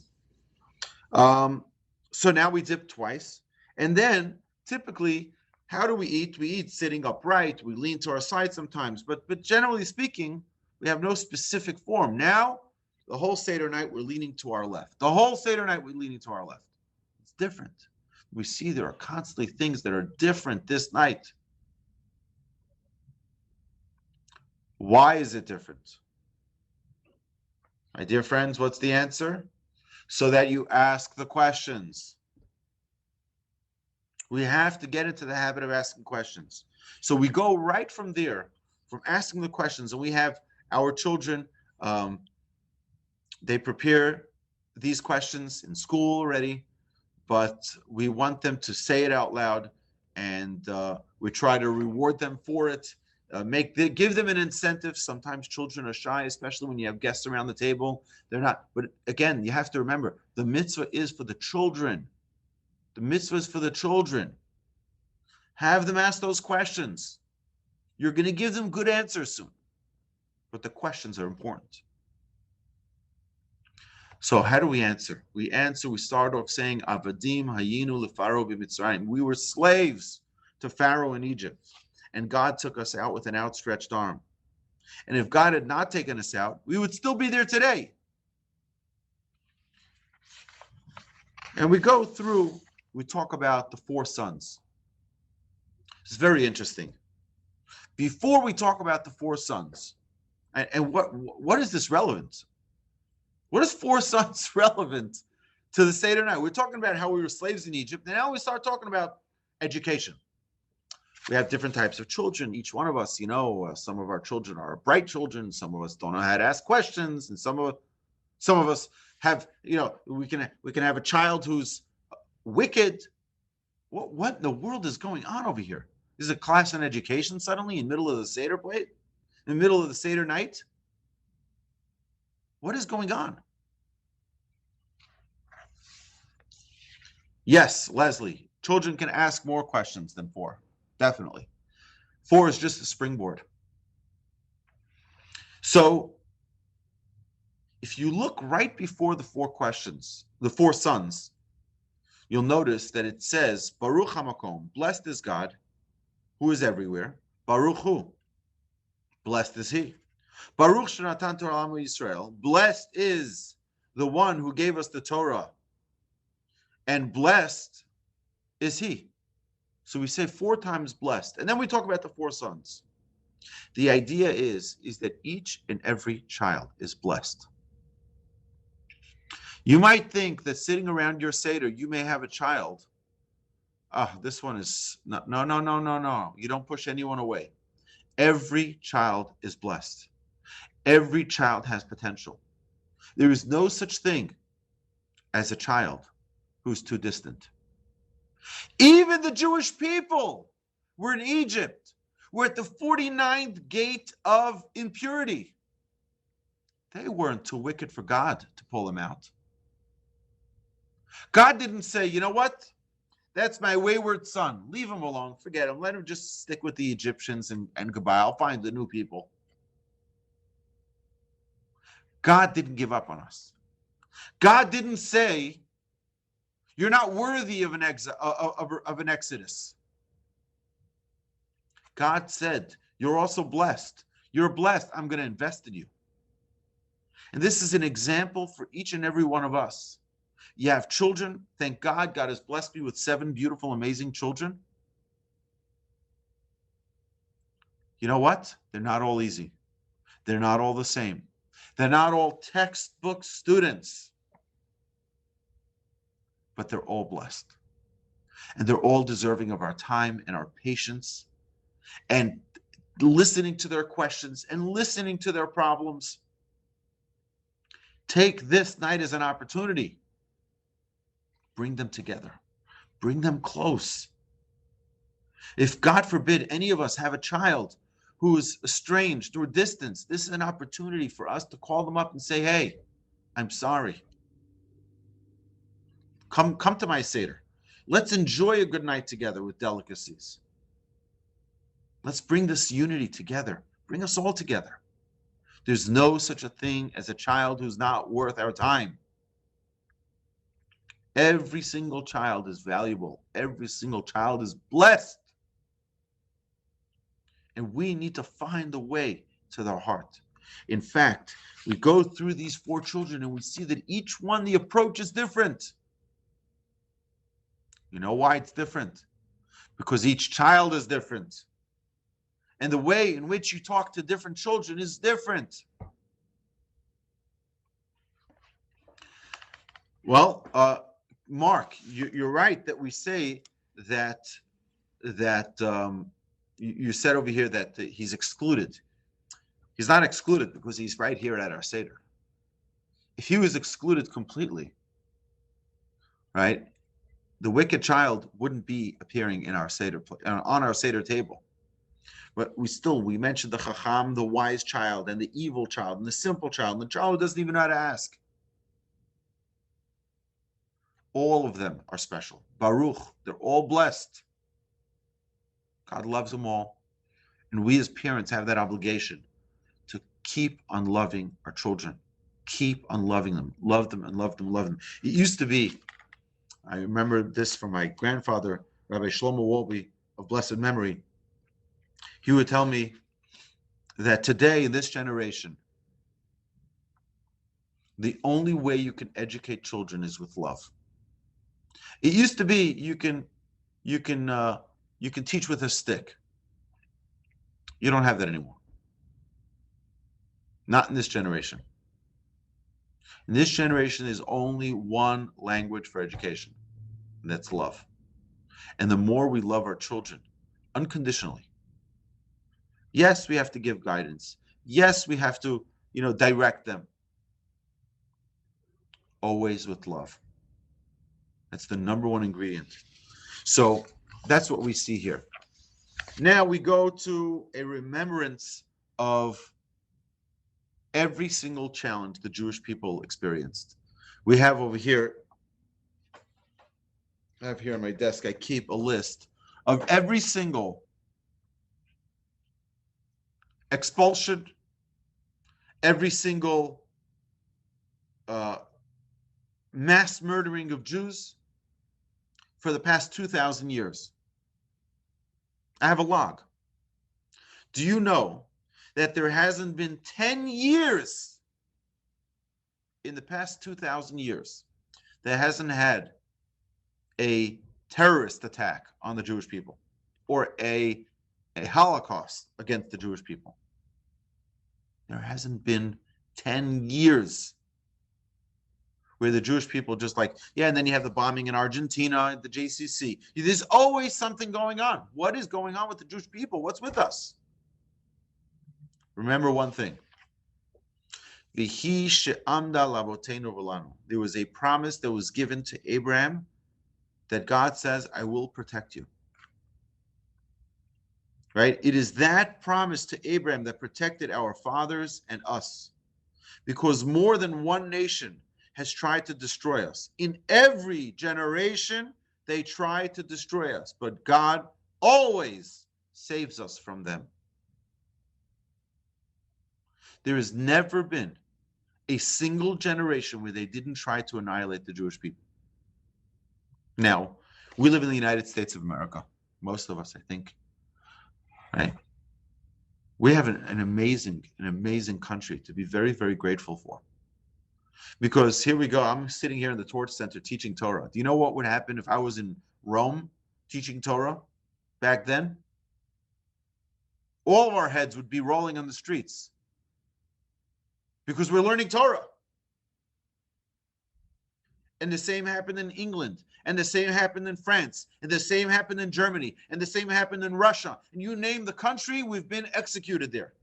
So now we dip twice. And then typically, how do we eat? We eat sitting upright. We lean to our side sometimes. But generally speaking, we have no specific form. Now, the whole Seder night, we're leaning to our left. The whole Seder night, we're leaning to our left. It's different. We see there are constantly things that are different this night. Why is it different? My dear friends, what's the answer? So that you ask the questions. We have to get into the habit of asking questions. So we go right from there, from asking the questions, and we have our children, they prepare these questions in school already, but we want them to say it out loud, and we try to reward them for it, give them an incentive. Sometimes children are shy, especially when you have guests around the table. They're not, but again, you have to remember, the mitzvah is for the children. The mitzvah is for the children. Have them ask those questions. You're going to give them good answers soon, but the questions are important. So how do we answer? We start off saying, Avadim hayinu leFaro b'Mitzrayim. We were slaves to Pharaoh in Egypt, and God took us out with an outstretched arm. And if God had not taken us out, we would still be there today. And we go through, we talk about the 4 sons. It's very interesting. Before we talk about the 4 sons, and what is this relevant? What is 4 sons relevant to the Seder night? We're talking about how we were slaves in Egypt, and now we start talking about education. We have different types of children. Each one of us, some of our children are bright children. Some of us don't know how to ask questions, and some of us have, we can have a child who's wicked. What in the world is going on over here? Is a class on education suddenly in the middle of the Seder Plate? in the middle of the Seder night? What is going on? Yes, Leslie, children can ask more questions than 4. Definitely. 4 is just a springboard. So if you look right before the 4 questions, the 4 sons, you'll notice that it says, Baruch HaMakom, blessed is God, who is everywhere. Baruch Hu, blessed is He. Baruch Shenatan Torah L'Amo Yisrael, blessed is the one who gave us the Torah, and blessed is He. So we say 4 times blessed, and then we talk about the 4 sons. The idea is that each and every child is blessed. You might think that sitting around your Seder, you may have a child. This one is no. You don't push anyone away. Every child is blessed. Every child has potential. There is no such thing as a child who's too distant. Even the Jewish people were in Egypt. We're at the 49th gate of impurity. They weren't too wicked for God to pull them out. God didn't say, you know what? That's my wayward son. Leave him alone. Forget him. Let him just stick with the Egyptians and goodbye. I'll find the new people. God didn't give up on us. God didn't say, you're not worthy of an exodus. God said, you're also blessed. You're blessed. I'm going to invest in you. And this is an example for each and every one of us. You have children. Thank God. God has blessed me with 7 beautiful, amazing children. You know what? They're not all easy. They're not all the same. They're not all textbook students. But they're all blessed. And they're all deserving of our time and our patience and listening to their questions and listening to their problems. Take this night as an opportunity. Bring them together. Bring them close. If, God forbid, any of us have a child who is estranged or distant, this is an opportunity for us to call them up and say, hey, I'm sorry. Come to my Seder. Let's enjoy a good night together with delicacies. Let's bring this unity together. Bring us all together. There's no such a thing as a child who's not worth our time. Every single child is valuable. Every single child is blessed. And we need to find the way to their heart. In fact, we go through these 4 children and we see that each one, the approach is different. You know why it's different? Because each child is different. And the way in which you talk to different children is different. Well, Mark, you're right that we say that you said over here that he's excluded. He's not excluded because he's right here at our Seder. If he was excluded completely, right, the wicked child wouldn't be appearing in our Seder on our Seder table. But we mentioned the Chacham, the wise child, and the evil child, and the simple child, and the child who doesn't even know how to ask. All of them are special. Baruch, they're all blessed. God loves them all. And we as parents have that obligation to keep on loving our children. Keep on loving them. Love them and love them, love them. It used to be, I remember this from my grandfather, Rabbi Shlomo Wolbe of blessed memory. He would tell me that today, in this generation, the only way you can educate children is with love. It used to be you can teach with a stick. You don't have that anymore. Not in this generation. In this generation, there's only one language for education, and that's love. And the more we love our children unconditionally, yes, we have to give guidance. Yes, we have to, direct them. Always with love. That's the number one ingredient. So that's what we see here. Now we go to a remembrance of every single challenge the Jewish people experienced. We have over here, I have here on my desk, I keep a list of every single expulsion, every single mass murdering of Jews for the past 2,000 years. I have a log. Do you know that there hasn't been 10 years in the past 2,000 years that hasn't had a terrorist attack on the Jewish people or a Holocaust against the Jewish people? There hasn't been 10 years where the Jewish people just and then you have the bombing in Argentina, the JCC. There's always something going on. What is going on with the Jewish people? What's with us? Remember one thing. There was a promise that was given to Abraham that God says, I will protect you. Right? It is that promise to Abraham that protected our fathers and us. Because more than one nation has tried to destroy us. In every generation, they try to destroy us. But God always saves us from them. There has never been a single generation where they didn't try to annihilate the Jewish people. Now, we live in the United States of America. Most of us, I think. Right? We have an amazing country to be very, very grateful for. Because here we go, I'm sitting here in the Torch Center teaching Torah. Do you know what would happen if I was in Rome teaching Torah back then? All of our heads would be rolling on the streets because we're learning Torah. And the same happened in England, and the same happened in France, and the same happened in Germany, and the same happened in Russia. And you name the country, we've been executed there.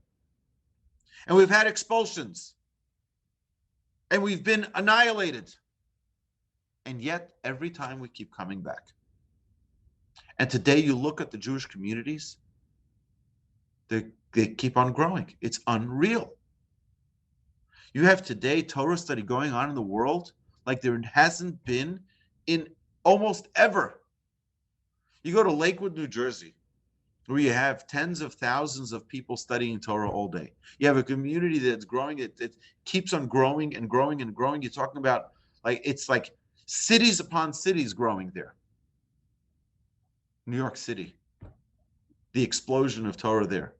And we've had expulsions. And we've been annihilated. And yet, every time we keep coming back. And today you look at the Jewish communities, they keep on growing. It's unreal. You have today Torah study going on in the world like there hasn't been in almost ever. You go to Lakewood, New Jersey, where you have tens of thousands of people studying Torah all day. You have a community that's growing. It keeps on growing and growing and growing. You're talking about it's like cities upon cities growing there. New York City, the explosion of Torah there.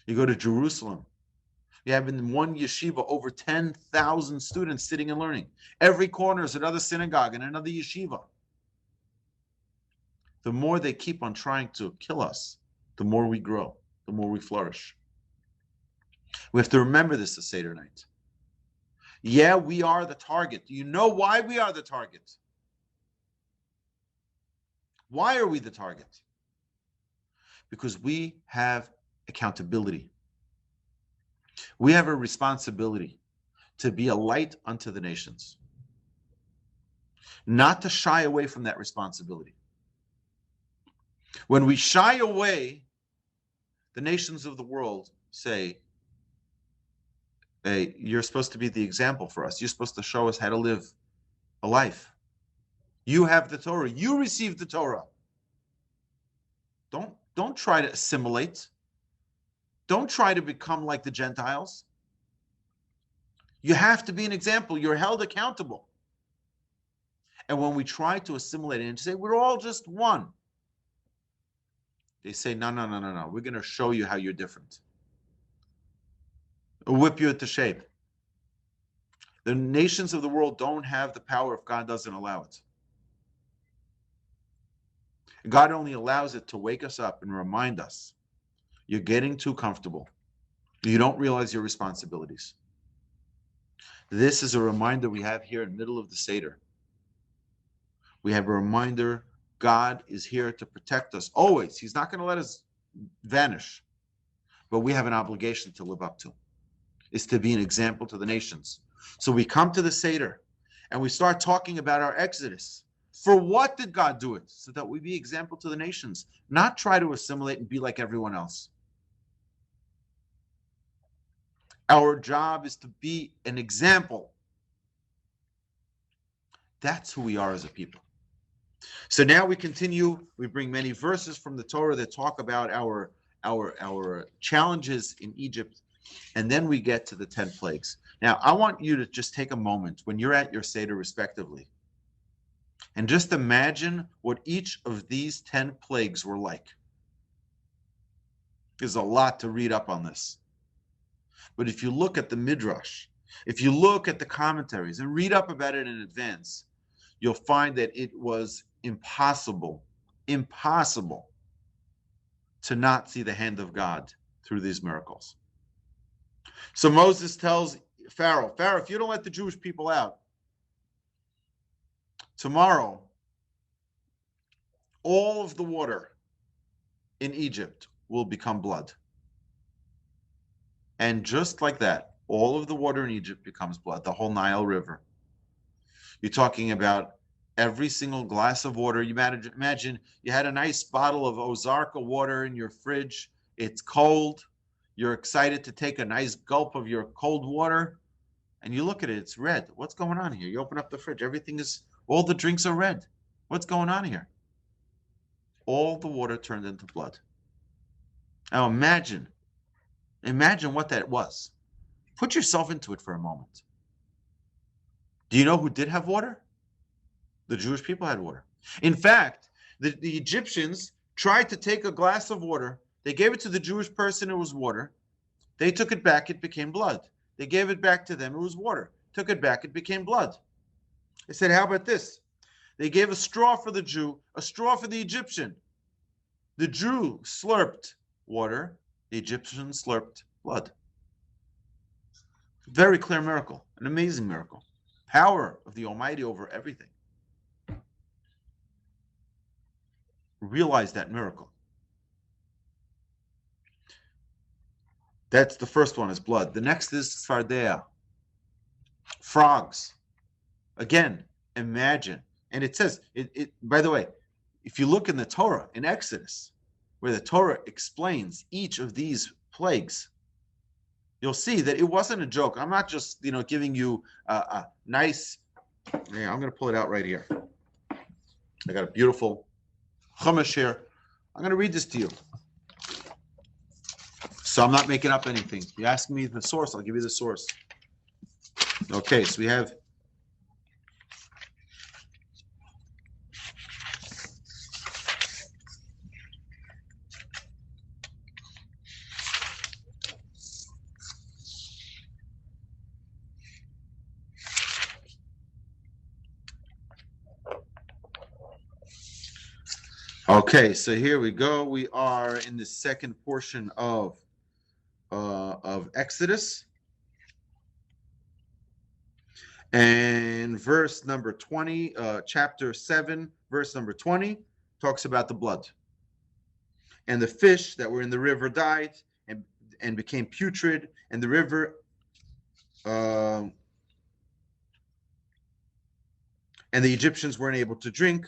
You go to Jerusalem. You have in one yeshiva over 10,000 students sitting and learning. Every corner is another synagogue and another yeshiva. The more they keep on trying to kill us, the more we grow, the more we flourish. We have to remember this this Seder night. Yeah, we are the target. Do you know why we are the target? Why are we the target? Because we have accountability. We have a responsibility to be a light unto the nations, not to shy away from that responsibility. When we shy away, the nations of the world say, hey, you're supposed to be the example for us. You're supposed to show us how to live a life. You have the Torah. You received the Torah. Don't try to assimilate. Don't try to become like the Gentiles. You have to be an example. You're held accountable. And when we try to assimilate and say, we're all just one, they say, no. We're going to show you how you're different. We'll whip you into shape. The nations of the world don't have the power if God doesn't allow it. God only allows it to wake us up and remind us, you're getting too comfortable. You don't realize your responsibilities. This is a reminder we have here in the middle of the Seder. We have a reminder God is here to protect us always. He's not going to let us vanish. But we have an obligation to live up to. It's to be an example to the nations. So we come to the Seder and we start talking about our Exodus. For what did God do it? So that we be example to the nations, not try to assimilate and be like everyone else. Our job is to be an example. That's who we are as a people. So now we continue. We bring many verses from the Torah that talk about our challenges in Egypt, and then we get to the 10 plagues. Now, I want you to just take a moment when you're at your Seder respectively, and just imagine what each of these 10 plagues were like. There's a lot to read up on this. But if you look at the Midrash, if you look at the commentaries and read up about it in advance, you'll find that it was impossible to not see the hand of God through these miracles. So Moses tells Pharaoh, if you don't let the Jewish people out, tomorrow, all of the water in Egypt will become blood. And just like that, all of the water in Egypt becomes blood, the whole Nile River. You're talking about every single glass of water. You imagine you had a nice bottle of Ozarka water in your fridge. It's cold. You're excited to take a nice gulp of your cold water. And you look at it, it's red. What's going on here? You open up the fridge. All the drinks are red. What's going on here? All the water turned into blood. Now imagine what that was. Put yourself into it for a moment. Do you know who did have water? The Jewish people had water. In fact, the Egyptians tried to take a glass of water. They gave it to the Jewish person, it was water. They took it back, it became blood. They gave it back to them, it was water. Took it back, it became blood. They said, how about this? They gave a straw for the Jew, a straw for the Egyptian. The Jew slurped water, the Egyptian slurped blood. Very clear miracle, an amazing miracle. Power of the Almighty over everything. Realize that miracle. That's the first one, is blood. The next is Tzfardea, frogs. Again, imagine. And it says, by the way, if you look in the Torah, in Exodus, where the Torah explains each of these plagues, you'll see that it wasn't a joke. I'm not just, giving you a nice, I'm going to pull it out right here. I got a beautiful Chumash here. I'm going to read this to you. So I'm not making up anything. You ask me the source, I'll give you the source. Okay, so we have Okay, so here we go. We are in the second portion of Exodus, and verse number 20, chapter 7, verse number 20, talks about the blood. And the fish that were in the river died and became putrid, and the river and the Egyptians weren't able to drink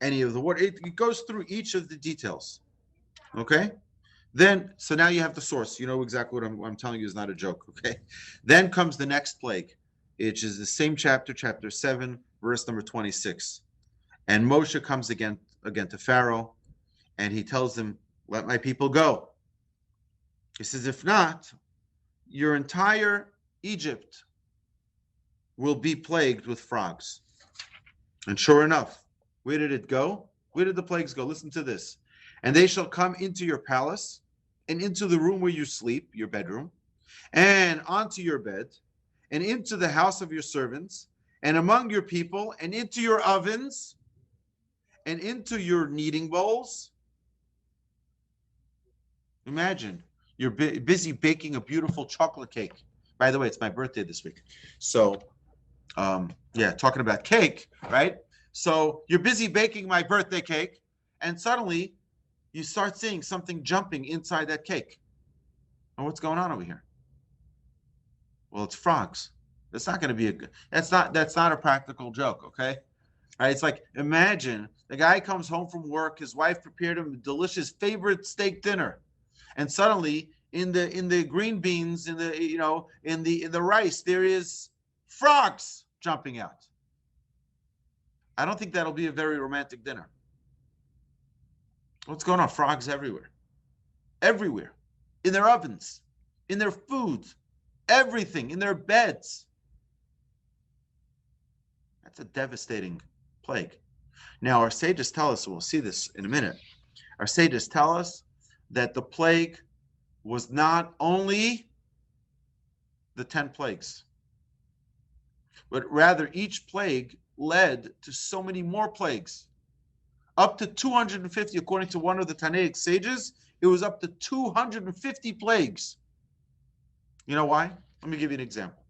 any of the water. It goes through each of the details. Okay? Then, so now you have the source. You know exactly what I'm telling you is not a joke. Okay? Then comes the next plague, which is the same chapter, chapter 7, verse number 26. And Moshe comes again to Pharaoh, and he tells him, let my people go. He says, if not, your entire Egypt will be plagued with frogs. And sure enough, where did it go? Where did the plagues go? Listen to this. And they shall come into your palace and into the room where you sleep, your bedroom, and onto your bed, and into the house of your servants, and among your people, and into your ovens, and into your kneading bowls. Imagine you're busy baking a beautiful chocolate cake. By the way, it's my birthday this week. So, talking about cake, right? So you're busy baking my birthday cake, and suddenly you start seeing something jumping inside that cake. And what's going on over here? Well, it's frogs. That's not going to be that's not a practical joke, okay? Right? It's like, imagine the guy comes home from work, his wife prepared him a delicious favorite steak dinner, and suddenly in the green beans, in the rice, there is frogs jumping out. I don't think that'll be a very romantic dinner. What's going on? Frogs everywhere. Everywhere. In their ovens, in their food, everything, in their beds. That's a devastating plague. Now, our sages tell us, we'll see this in a minute, our sages tell us that the plague was not only the 10 plagues, but rather each plague led to so many more plagues. Up to 250, according to one of the Tanaic sages, it was up to 250 plagues. You know why? Let me give you an example.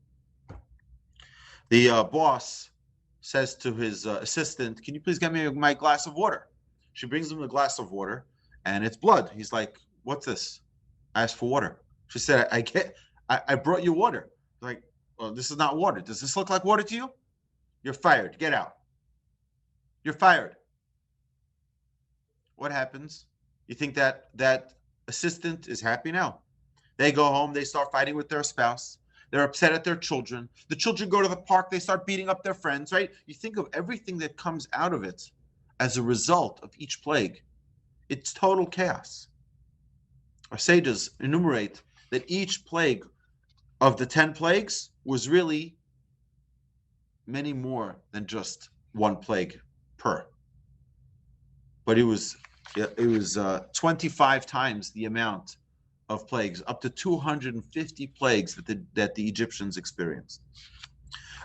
The boss says to his assistant, "Can you please get me my glass of water?" She brings him a glass of water, and it's blood. He's like, "What's this?" I asked for water. She said, I brought you water. Like, well, this is not water. Does this look like water to you? You're fired. Get out. You're fired. What happens? You think that assistant is happy now? They go home. They start fighting with their spouse. They're upset at their children. The children go to the park. They start beating up their friends, right? You think of everything that comes out of it as a result of each plague. It's total chaos. Our sages enumerate that each plague of the 10 plagues was really many more than just one plague per. But it was 25 times the amount of plagues, up to 250 plagues that the Egyptians experienced.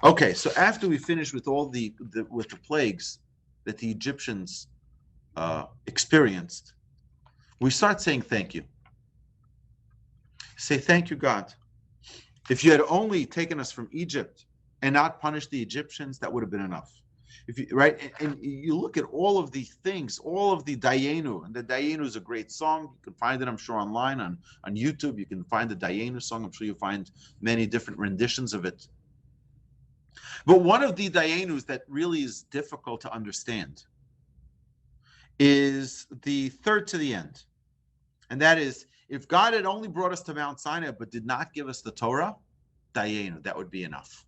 Okay, so after we finish with all the plagues that the Egyptians experienced, we start saying thank you. Say, thank you, God. If you had only taken us from Egypt and not punished the Egyptians, that would have been enough. If you, right, and you look at all of the things, all of the Dayenu, and the Dayenu is a great song. You can find it, I'm sure, online on YouTube. You can find the Dayenu song. I'm sure you'll find many different renditions of it. But one of the Dayenus that really is difficult to understand is the third to the end. And that is, if God had only brought us to Mount Sinai but did not give us the Torah, Dayenu, that would be enough.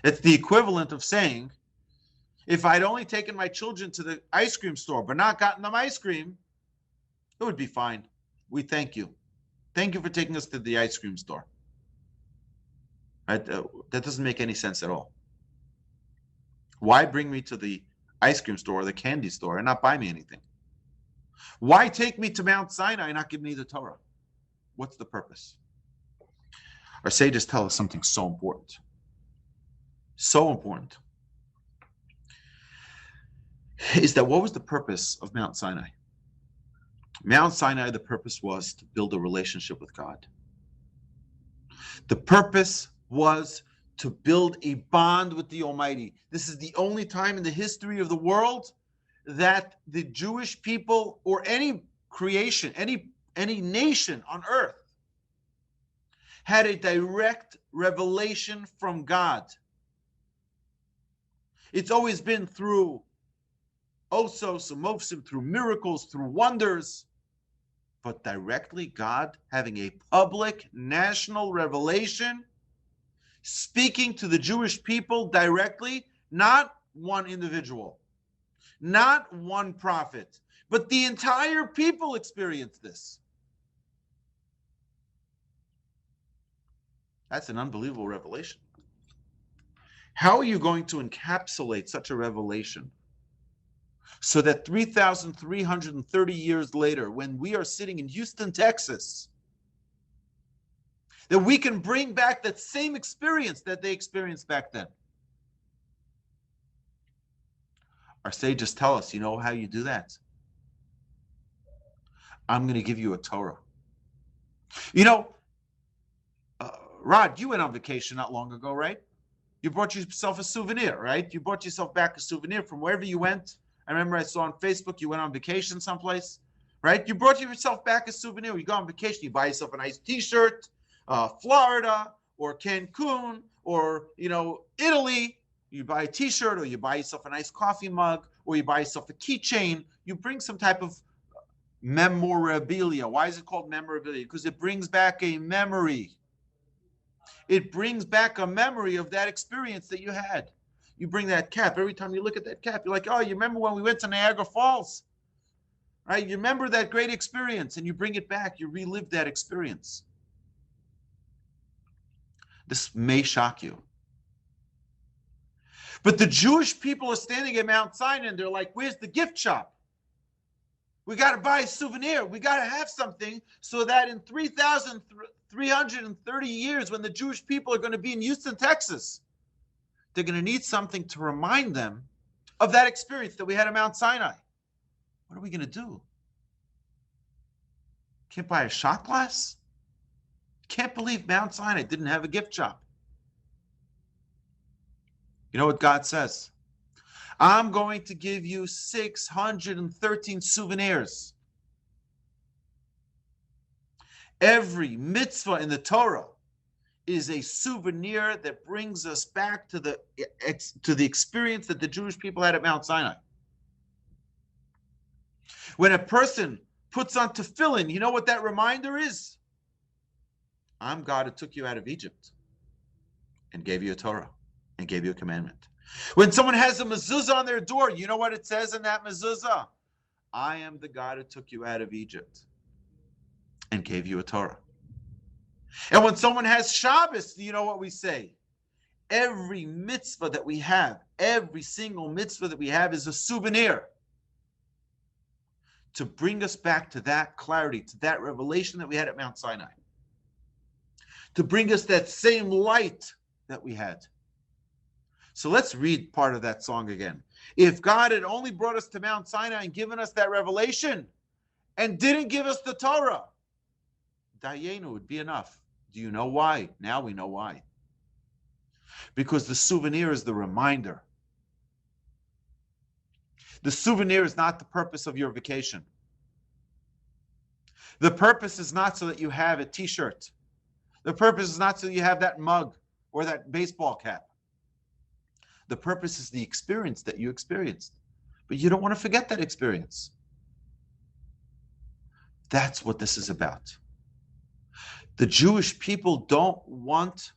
It's the equivalent of saying, if I'd only taken my children to the ice cream store but not gotten them ice cream, it would be fine. We thank you. Thank you for taking us to the ice cream store. Right? That doesn't make any sense at all. Why bring me to the ice cream store or the candy store and not buy me anything? Why take me to Mount Sinai and not give me the Torah? What's the purpose? Our sages tell us something so important. So important. Is that what was the purpose of Mount Sinai? Mount Sinai, the purpose was to build a relationship with God. The purpose was to build a bond with the Almighty. This is the only time in the history of the world that the Jewish people or any creation, any nation on earth had a direct revelation from God. It's always been through osos and mofsim, through miracles, through wonders, but directly God having a public national revelation, speaking to the Jewish people directly, not one individual, not one prophet, but the entire people experienced this. That's an unbelievable revelation. How are you going to encapsulate such a revelation so that 3,330 years later, when we are sitting in Houston, Texas, that we can bring back that same experience that they experienced back then? Our sages tell us, you know how you do that? I'm going to give you a Torah. You know, Rod, you went on vacation not long ago, right? You brought yourself a souvenir, right? You brought yourself back a souvenir from wherever you went. I remember I saw on Facebook you went on vacation someplace, right? You brought yourself back a souvenir. You go on vacation, you buy yourself a nice T-shirt, Florida or Cancun or, Italy. You buy a T-shirt or you buy yourself a nice coffee mug or you buy yourself a keychain. You bring some type of memorabilia. Why is it called memorabilia? Because it brings back a memory. It brings back a memory of that experience that you had. You bring that cap. Every time you look at that cap, you're like, oh, you remember when we went to Niagara Falls? Right? You remember that great experience, and you bring it back. You relive that experience. This may shock you. But the Jewish people are standing at Mount Sinai, and they're like, where's the gift shop? We got to buy a souvenir. We got to have something so that in 3,330 years, when the Jewish people are going to be in Houston, Texas, they're going to need something to remind them of that experience that we had at Mount Sinai. What are we going to do? Can't buy a shot glass? Can't believe Mount Sinai didn't have a gift shop. You know what God says? I'm going to give you 613 souvenirs. Every mitzvah in the Torah is a souvenir that brings us back to the experience that the Jewish people had at Mount Sinai. When a person puts on tefillin, you know what that reminder is? I'm God who took you out of Egypt and gave you a Torah and gave you a commandment. When someone has a mezuzah on their door, you know what it says in that mezuzah? I am the God who took you out of Egypt and gave you a Torah. And when someone has Shabbos, you know what we say? Every mitzvah that we have, every single mitzvah that we have is a souvenir to bring us back to that clarity, to that revelation that we had at Mount Sinai, to bring us that same light that we had. So let's read part of that song again. If God had only brought us to Mount Sinai and given us that revelation and didn't give us the Torah, Dayenu would be enough. Do you know why? Now we know why. Because the souvenir is the reminder. The souvenir is not the purpose of your vacation. The purpose is not so that you have a t-shirt. The purpose is not so that you have that mug or that baseball cap. The purpose is the experience that you experienced. But you don't want to forget that experience. That's what this is about. The Jewish people don't want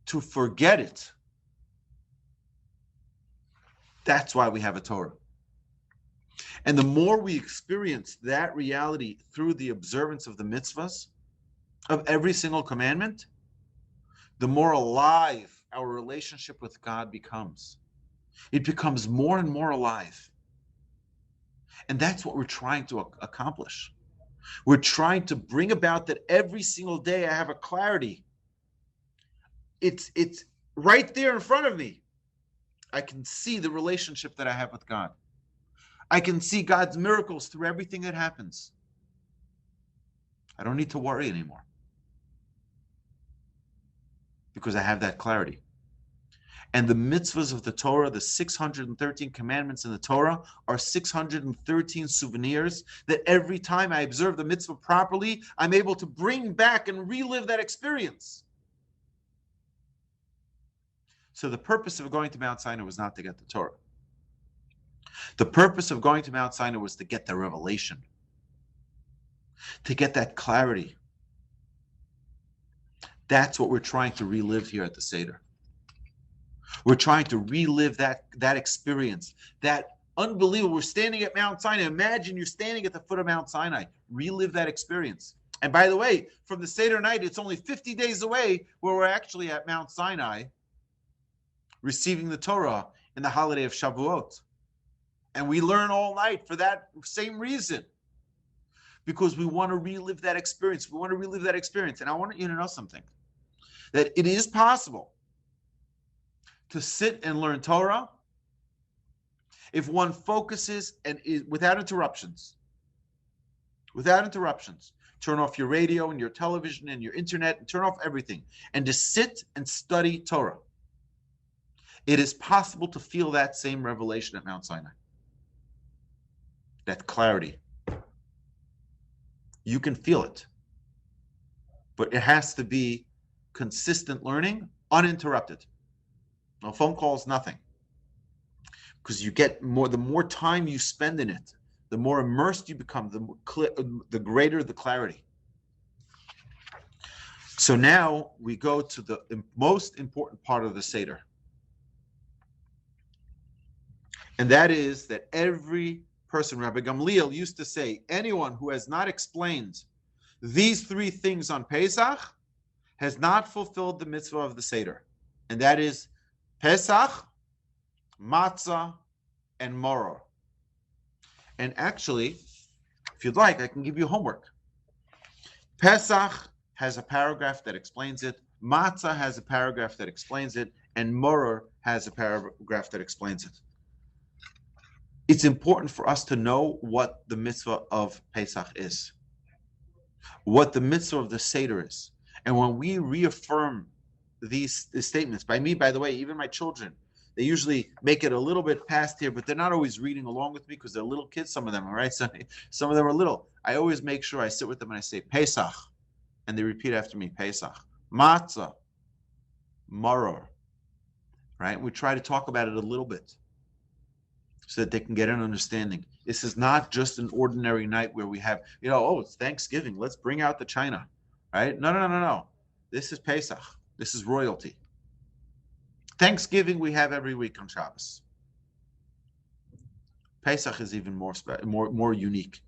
to forget it. That's why we have a Torah. And the more we experience that reality through the observance of the mitzvahs, of every single commandment, the more alive our relationship with God becomes. It becomes more and more alive. And that's what we're trying to accomplish. We're trying to bring about that every single day I have a clarity. It's right there in front of me. I can see the relationship that I have with God. I can see God's miracles through everything that happens. I don't need to worry anymore because I have that clarity. And the mitzvahs of the Torah, the 613 commandments in the Torah, are 613 souvenirs that every time I observe the mitzvah properly, I'm able to bring back and relive that experience. So the purpose of going to Mount Sinai was not to get the Torah. The purpose of going to Mount Sinai was to get the revelation, to get that clarity. That's what we're trying to relive here at the Seder. We're trying to relive that experience, that unbelievable. We're standing at Mount Sinai. Imagine you're standing at the foot of Mount Sinai. Relive that experience. And by the way, from the Seder night, it's only 50 days away where we're actually at Mount Sinai receiving the Torah in the holiday of Shavuot. And we learn all night for that same reason. Because we want to relive that experience. We want to relive that experience. And I want you to know something. That it is possible to sit and learn Torah if one focuses and is without interruptions. Without interruptions. Turn off your radio and your television and your internet and turn off everything. And just sit and study Torah. It is possible to feel that same revelation at Mount Sinai. That clarity. You can feel it. But it has to be consistent learning, uninterrupted. No phone calls, nothing. Because you get more, the more time you spend in it, the more immersed you become, the greater the clarity. So now we go to the most important part of the Seder. And that is that every person, Rabbi Gamliel used to say, anyone who has not explained these three things on Pesach has not fulfilled the mitzvah of the Seder. And that is Pesach, Matzah, and Moror. And actually, if you'd like, I can give you homework. Pesach has a paragraph that explains it. Matzah has a paragraph that explains it. And Moror has a paragraph that explains it. It's important for us to know what the mitzvah of Pesach is, what the mitzvah of the Seder is. And when we reaffirm these statements, by me, by the way, even my children, they usually make it a little bit past here, but they're not always reading along with me because they're little kids, some of them, all right? So some of them are little. I always make sure I sit with them and I say, Pesach, and they repeat after me, Pesach, Matzah, Moror, right? We try to talk about it a little bit so that they can get an understanding. This is not just an ordinary night where we have, it's Thanksgiving, let's bring out the china, right? No. This is Pesach. This is royalty. Thanksgiving we have every week on Shabbos. Pesach is even more unique.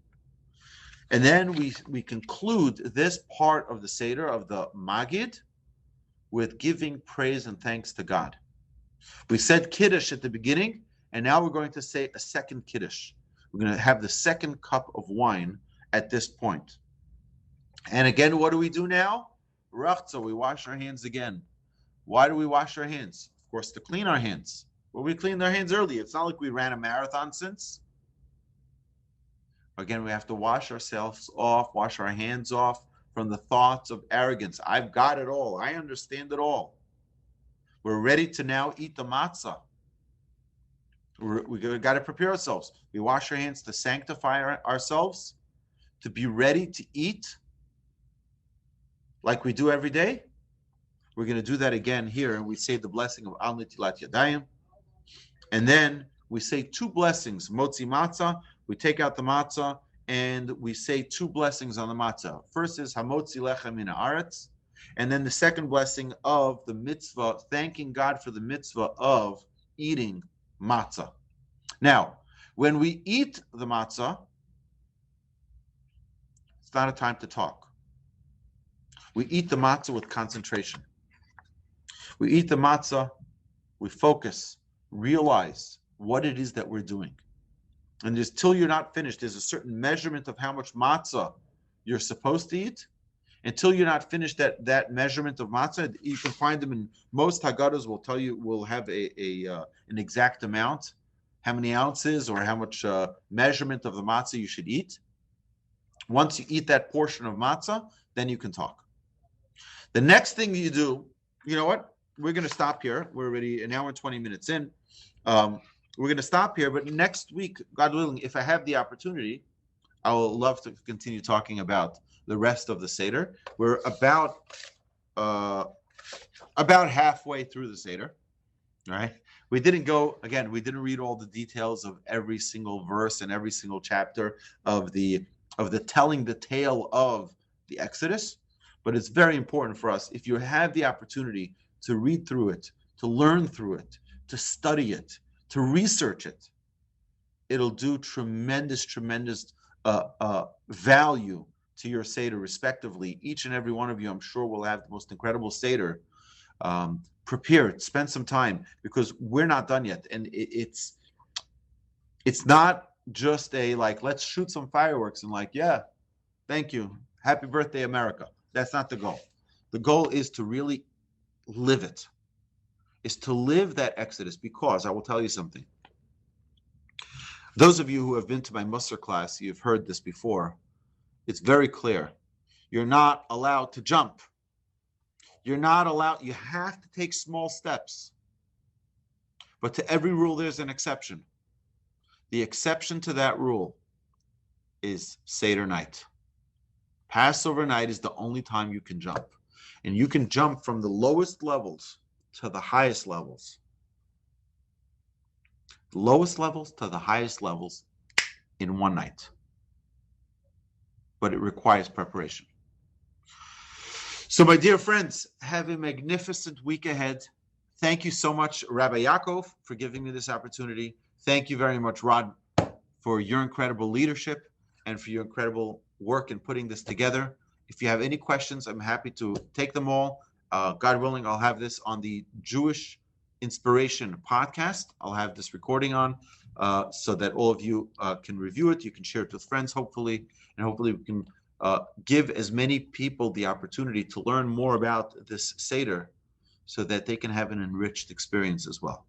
And then we conclude this part of the Seder, of the Magid, with giving praise and thanks to God. We said Kiddush at the beginning, and now we're going to say a second Kiddush. We're going to have the second cup of wine at this point. And again, what do we do now? Rachza, we wash our hands again. Why do we wash our hands? Of course, to clean our hands. Well, we cleaned our hands early. It's not like we ran a marathon since. Again, we have to wash ourselves off, wash our hands off from the thoughts of arrogance. I've got it all. I understand it all. We're ready to now eat the matzah. We got to prepare ourselves. We wash our hands to sanctify ourselves, to be ready to eat like we do every day. We're going to do that again here, and we say the blessing of Al Netilat Yadayim. And then we say two blessings, Motzi Matzah. We take out the matzah, and we say two blessings on the matzah. First is Hamotzi Lechem Min Haaretz, and then the second blessing of the mitzvah, thanking God for the mitzvah of eating matzah. Now, when we eat the matzah, it's not a time to talk. We eat the matzah with concentration. We eat the matzah, we focus, realize what it is that we're doing. And until you're not finished, there's a certain measurement of how much matzah you're supposed to eat. Until you're not finished that measurement of matzah, you can find them in most Haggadahs will tell you, will have an exact amount, how many ounces or how much measurement of the matzah you should eat. Once you eat that portion of matzah, then you can talk. The next thing you do, you know what? We're going to stop here. We're already an hour and 20 minutes in. We're going to stop here, but next week, God willing, if I have the opportunity, I will love to continue talking about the rest of the Seder. We're about halfway through the Seder, right? We didn't read all the details of every single verse and every single chapter of the telling the tale of the Exodus, but it's very important for us, if you have the opportunity to read through it, to learn through it, to study it, to research it, it'll do tremendous value to your Seder, respectively. Each and every one of you, I'm sure, will have the most incredible Seder. Prepare it, spend some time, because we're not done yet. And it's not just let's shoot some fireworks and thank you, happy birthday, America. That's not the goal. The goal is to really live it, is to live that Exodus, because I will tell you something. Those of you who have been to my Musar class, you've heard this before. It's very clear. You're not allowed to jump. You're not allowed, you have to take small steps. But to every rule, there's an exception. The exception to that rule is Seder night. Passover night is the only time you can jump. And you can jump from the lowest levels to the highest levels. The lowest levels to the highest levels, in one night. But it requires preparation. So, my dear friends, have a magnificent week ahead. Thank you so much, Rabbi Yaakov, for giving me this opportunity. Thank you very much, Rod, for your incredible leadership and for your incredible work in putting this together. If you have any questions, I'm happy to take them all. God willing, I'll have this on the Jewish Inspiration podcast. I'll have this recording on so that all of you can review it. You can share it with friends, hopefully, and hopefully we can give as many people the opportunity to learn more about this Seder so that they can have an enriched experience as well.